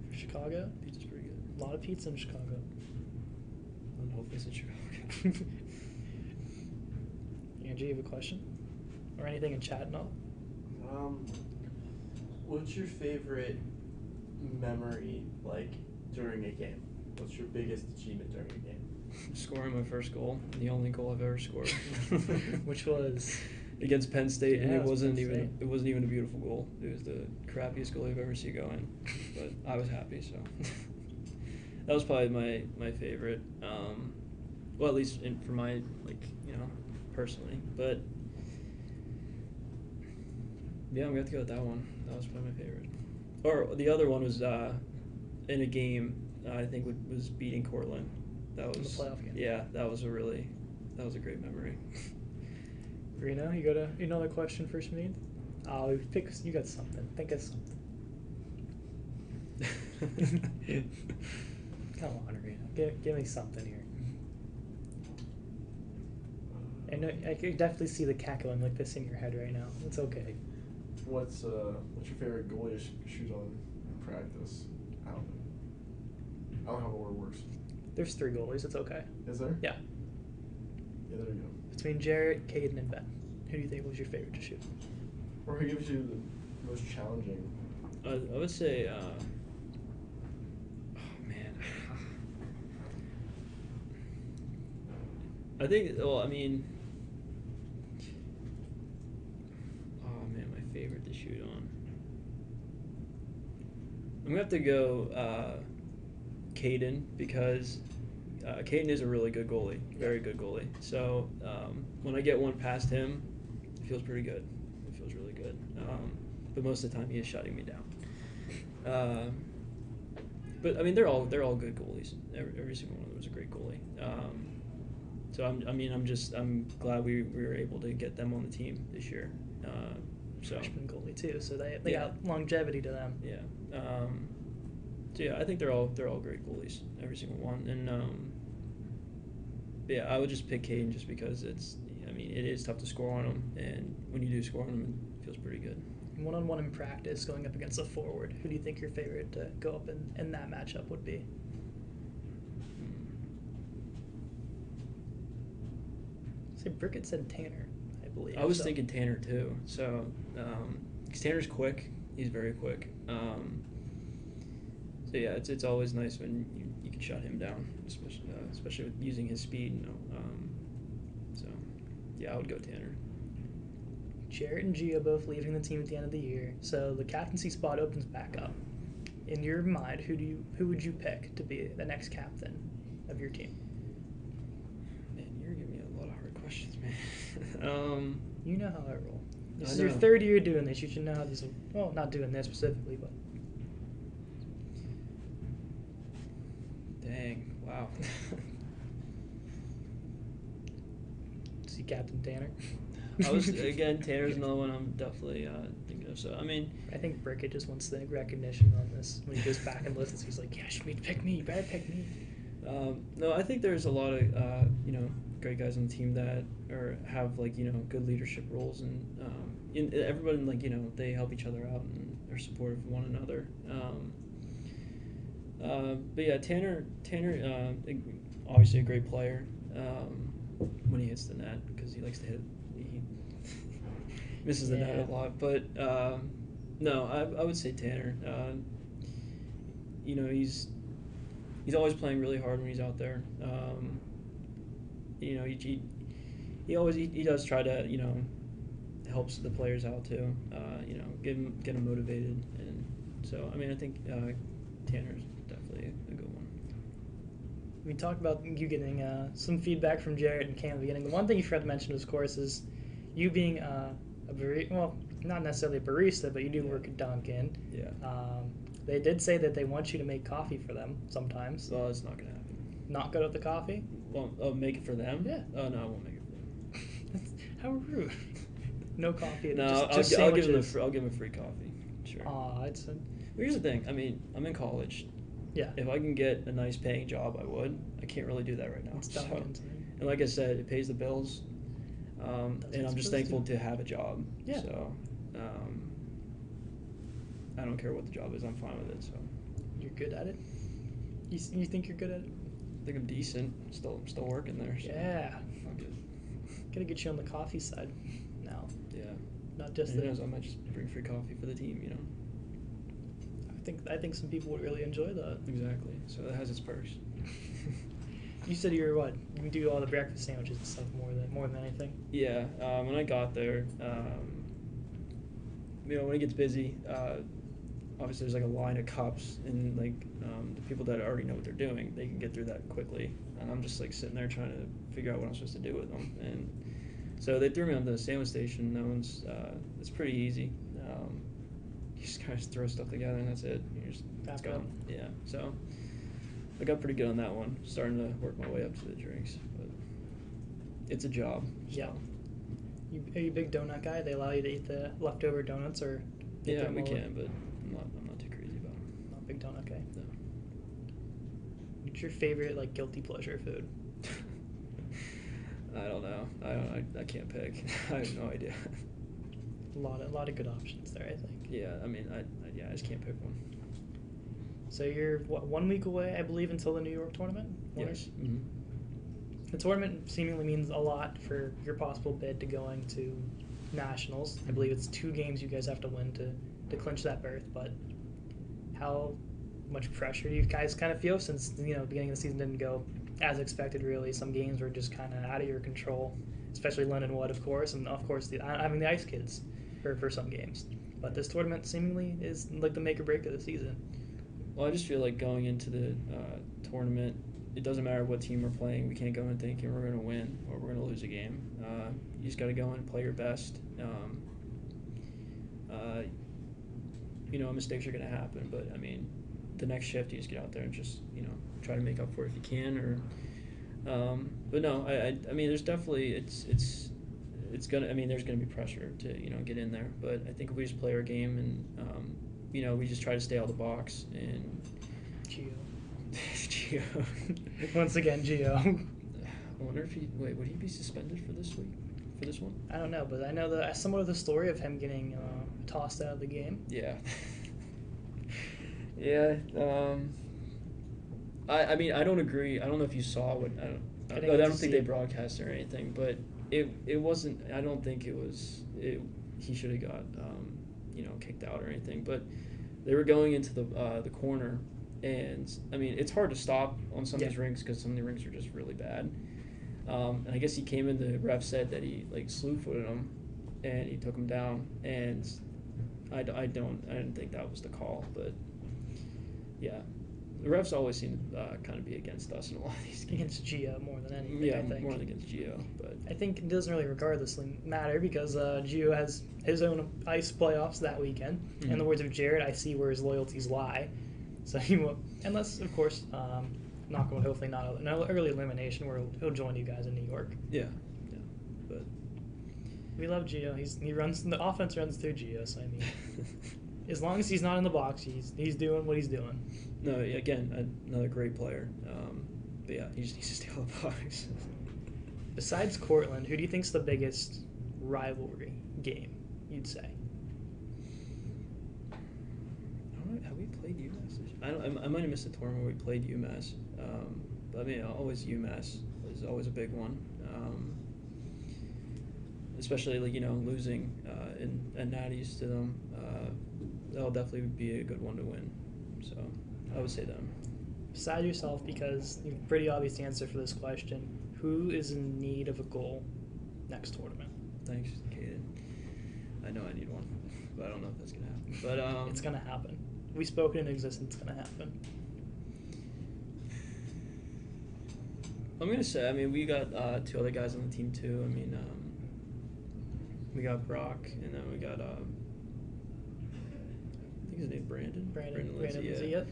for Chicago? Pizza's pretty good. A lot of pizza in Chicago. And hopefully it's in Chicago. Andrew, you have a question? Or anything in chat and all? What's your favorite memory like during a game? What's your biggest achievement during a game? Scoring my first goal, the only goal I've ever scored. Which was Against Penn State, and Yeah, it wasn't Penn even State. a beautiful goal. It was the crappiest goal I've ever seen go in, but I was happy. So that was probably my favorite. Well, at least for my personally. But yeah, I'm gonna have to go with that one. That was probably my favorite. Or the other one was in a game. I think was beating Cortland. That In the was playoff game. Yeah, that was a great memory. Reno, you got another question for Smida? Oh, you got something. Think of something. Come on, Reno. Give me something here. I could definitely see the cackling like this in your head right now. It's okay. What's your favorite goalie to shoot on in practice? I don't know how the word works. There's 3 goalies. It's okay. Is there? Yeah. Yeah, there you go. Between Jarrett, Cadeyn, and Ben, who do you think was your favorite to shoot? Or who gives you the most challenging? I would say, oh man. I think, well, I mean, oh man, my favorite to shoot on. I'm gonna have to go Cadeyn, because Cadeyn is a really good goalie, very good goalie. So when I get one past him, it feels pretty good. It feels really good. But most of the time, he is shutting me down. But I mean, they're all good goalies. Every single one of them was a great goalie. So I'm glad we were able to get them on the team this year. Freshman goalie too, so they got longevity to them. Yeah. So yeah, I think they're all great goalies, every single one. And yeah, I would just pick Cadeyn just because it is tough to score on him, and when you do score on him, it feels pretty good. One-on-one in practice, going up against a forward, who do you think your favorite to go up in that matchup would be? Say Brickett said Tanner, I believe. I was thinking Tanner too. So, 'cause Tanner's quick. He's very quick. So yeah, it's always nice when you can shut him down, especially with using his speed. So yeah, I would go Tanner. Jarrett and Gia both leaving the team at the end of the year, so the captaincy spot opens back up. In your mind, who would you pick to be the next captain of your team? Man, you're giving me a lot of hard questions, man. You know how I roll. This I is your know. 3rd year doing this. You should know how this. Well, not doing this specifically, but Dang! Wow. see Captain Tanner. Tanner's another one I'm definitely thinking of. So I mean, I think Brickett just wants the recognition on this. When he goes back and listens, he's like, "Yeah, you should pick me. You better pick me." no, I think there's a lot of great guys on the team that have good leadership roles, and everybody they help each other out and are supportive of one another. But yeah, Tanner, obviously a great player when he hits the net, because he likes to hit. He misses the net a lot, but no, I would say Tanner. He's always playing really hard when he's out there. He does try to helps the players out too. Get them motivated, and so I think Tanner's definitely a good one. We talked about you getting some feedback from Jarrett and Cam at the beginning. The one thing you forgot to mention, of course, is you being not necessarily a barista, but you do work at Dunkin'. Yeah. They did say that they want you to make coffee for them sometimes. Well, it's not gonna happen. Not good at the coffee? Well, make it for them? Yeah. Oh no, I won't make it for them. How rude. No coffee. No, just I'll give sandwiches. them a free coffee. Sure. Here's the thing. I'm in college. Yeah. If I can get a nice paying job, I would. I can't really do that right now. It's So, Dunkin's. and like I said, it pays the bills. And I'm just thankful to have a job. Yeah. So, I don't care what the job is. I'm fine with it. So, You're good at it? You think you're good at it? I think I'm decent. I'm still working there. So Yeah. I'm good. Gotta get you on the coffee side now. Yeah. Not just Who the. knows? I might just bring free coffee for the team. I think some people would really enjoy that. Exactly. So that has its perks. You said you're what? You can do all the breakfast sandwiches and stuff more than anything. Yeah. When I got there, when it gets busy, obviously there's a line of cups, and the people that already know what they're doing, they can get through that quickly. And I'm just sitting there trying to figure out what I'm supposed to do with them. And so they threw me on the sandwich station. That one's it's pretty easy. You just kind of throw stuff together and that's it. You're just Wrap going. up. Yeah. So I got pretty good on that one. Starting to work my way up to the drinks, but it's a job. So. Yeah. Are you a big donut guy? They allow you to eat the leftover donuts, or Yeah, we can, but I'm not too crazy about them. Not a big donut guy. No. What's your favorite guilty pleasure food? I don't know. I can't pick. I have no idea. A lot of good options there, I think. Yeah, I mean, I just can't pick one. So you're, 1 week away, I believe, until the New York tournament? Yes. Mm-hmm. The tournament seemingly means a lot for your possible bid to going to nationals. I believe it's 2 games you guys have to win to clinch that berth, but how much pressure do you guys kind of feel since, the beginning of the season didn't go as expected, really? Some games were just kind of out of your control, especially Lennon Wood, of course, and of course having the Ice Kids for some games. But this tournament seemingly is like the make or break of the season. Well, I just feel like going into the tournament, it doesn't matter what team we're playing. We can't go in thinking we're going to win or we're going to lose a game. You just got to go in and play your best. Mistakes are going to happen, but I mean, the next shift you just get out there and just try to make up for it if you can. Or, but no, I mean, there's definitely it's gonna. I mean, there's gonna be pressure to get in there, but I think if we just play our game and we just try to stay out of the box and. Gio. Gio. Once again, Gio. I wonder if would he be suspended for this week? For this one? I don't know, but I know somewhat of the story of him getting tossed out of the game. Yeah. Yeah. I mean, I don't agree. I don't know if you saw what I don't think they broadcast or anything, but it wasn't. I don't think it was. He should have got kicked out or anything, but they were going into the corner. And, I mean, it's hard to stop on some of these rinks because some of the rinks are just really bad. And I guess he came in, the ref said that he, slew-footed him, and he took him down. And I didn't think that was the call. But, yeah, the refs always seem to kind of be against us in a lot of these games. Against Gio more than anything, I think. More than against Gio. But I think it doesn't really regardlessly matter because Gio has his own ice playoffs that weekend. Mm-hmm. In the words of Jared, I see where his loyalties lie. So he will, unless, of course, knock on wood, hopefully not an early elimination where he'll join you guys in New York. Yeah, but we love Gio. The offense runs through Gio. So I mean, as long as he's not in the box, he's doing what he's doing. No, again, another great player. But yeah, he just needs to stay out of the box. Besides Cortland, who do you think's the biggest rivalry game? You'd say. Have we played UMass? I might have missed the tournament where we played UMass. But I mean, always UMass is always a big one. Especially losing in natties to them. That'll definitely be a good one to win. So I would say them. Beside yourself, because you have a pretty obvious answer for this question, who is in need of a goal next tournament? Thanks, Cadeyn. I know I need one, but I don't know if that's gonna happen. But it's gonna happen. We spoke it into existence. It's gonna happen. I'm gonna say. I mean, we got 2 other guys on the team too. I mean, we got Brock, and then we got I think his name Brandon. Brandon Lindsay. Yeah.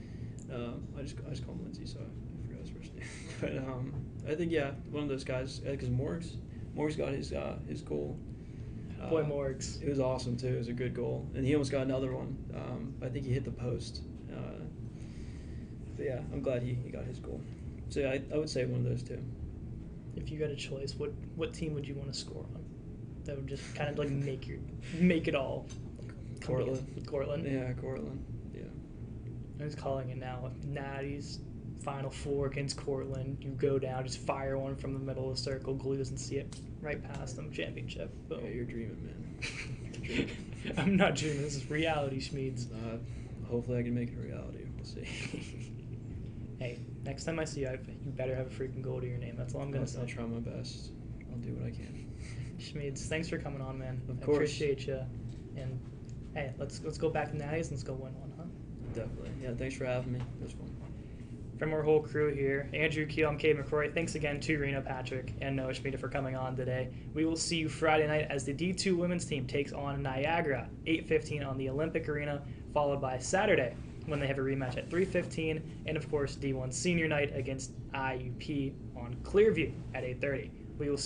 I just call him Lindsay, so I forgot his first name. But I think one of those guys, because Morgs got his goal. Boy Morgs. It was awesome too. It was a good goal, and he almost got another one. I think he hit the post. But yeah, I'm glad he got his goal. So yeah, I would say one of those 2. If you got a choice, what team would you want to score on? That would just kind of make it all. Cortland. Yeah, Cortland. Yeah. I'm just calling it now. Natty's Final 4 against Cortland. You go down, just fire one from the middle of the circle. Goalie doesn't see it. Right past them. Championship. Boom. Yeah, you're dreaming, man. You're dreaming. I'm not dreaming. This is reality, Schmeeds. Hopefully I can make it a reality. We'll see. Hey, next time I see you, you better have a freaking goal to your name. That's all I'm going to say. I'll try my best. I'll do what I can. Schmeeds, thanks for coming on, man. Of course. I appreciate you. And, hey, let's go back to Natty's and let's go win one, huh? Definitely. Yeah, thanks for having me. It was fun. From our whole crew here, Andrew, Kiehl, I'm Cadeyn McCrory. Thanks again to Reno, Patrick, and Noah Smida for coming on today. We will see you Friday night as the D2 women's team takes on Niagara, 8:15 on the Olympic Arena, followed by Saturday when they have a rematch at 3:15, and of course D1 senior night against IUP on Clearview at 8:30. We will see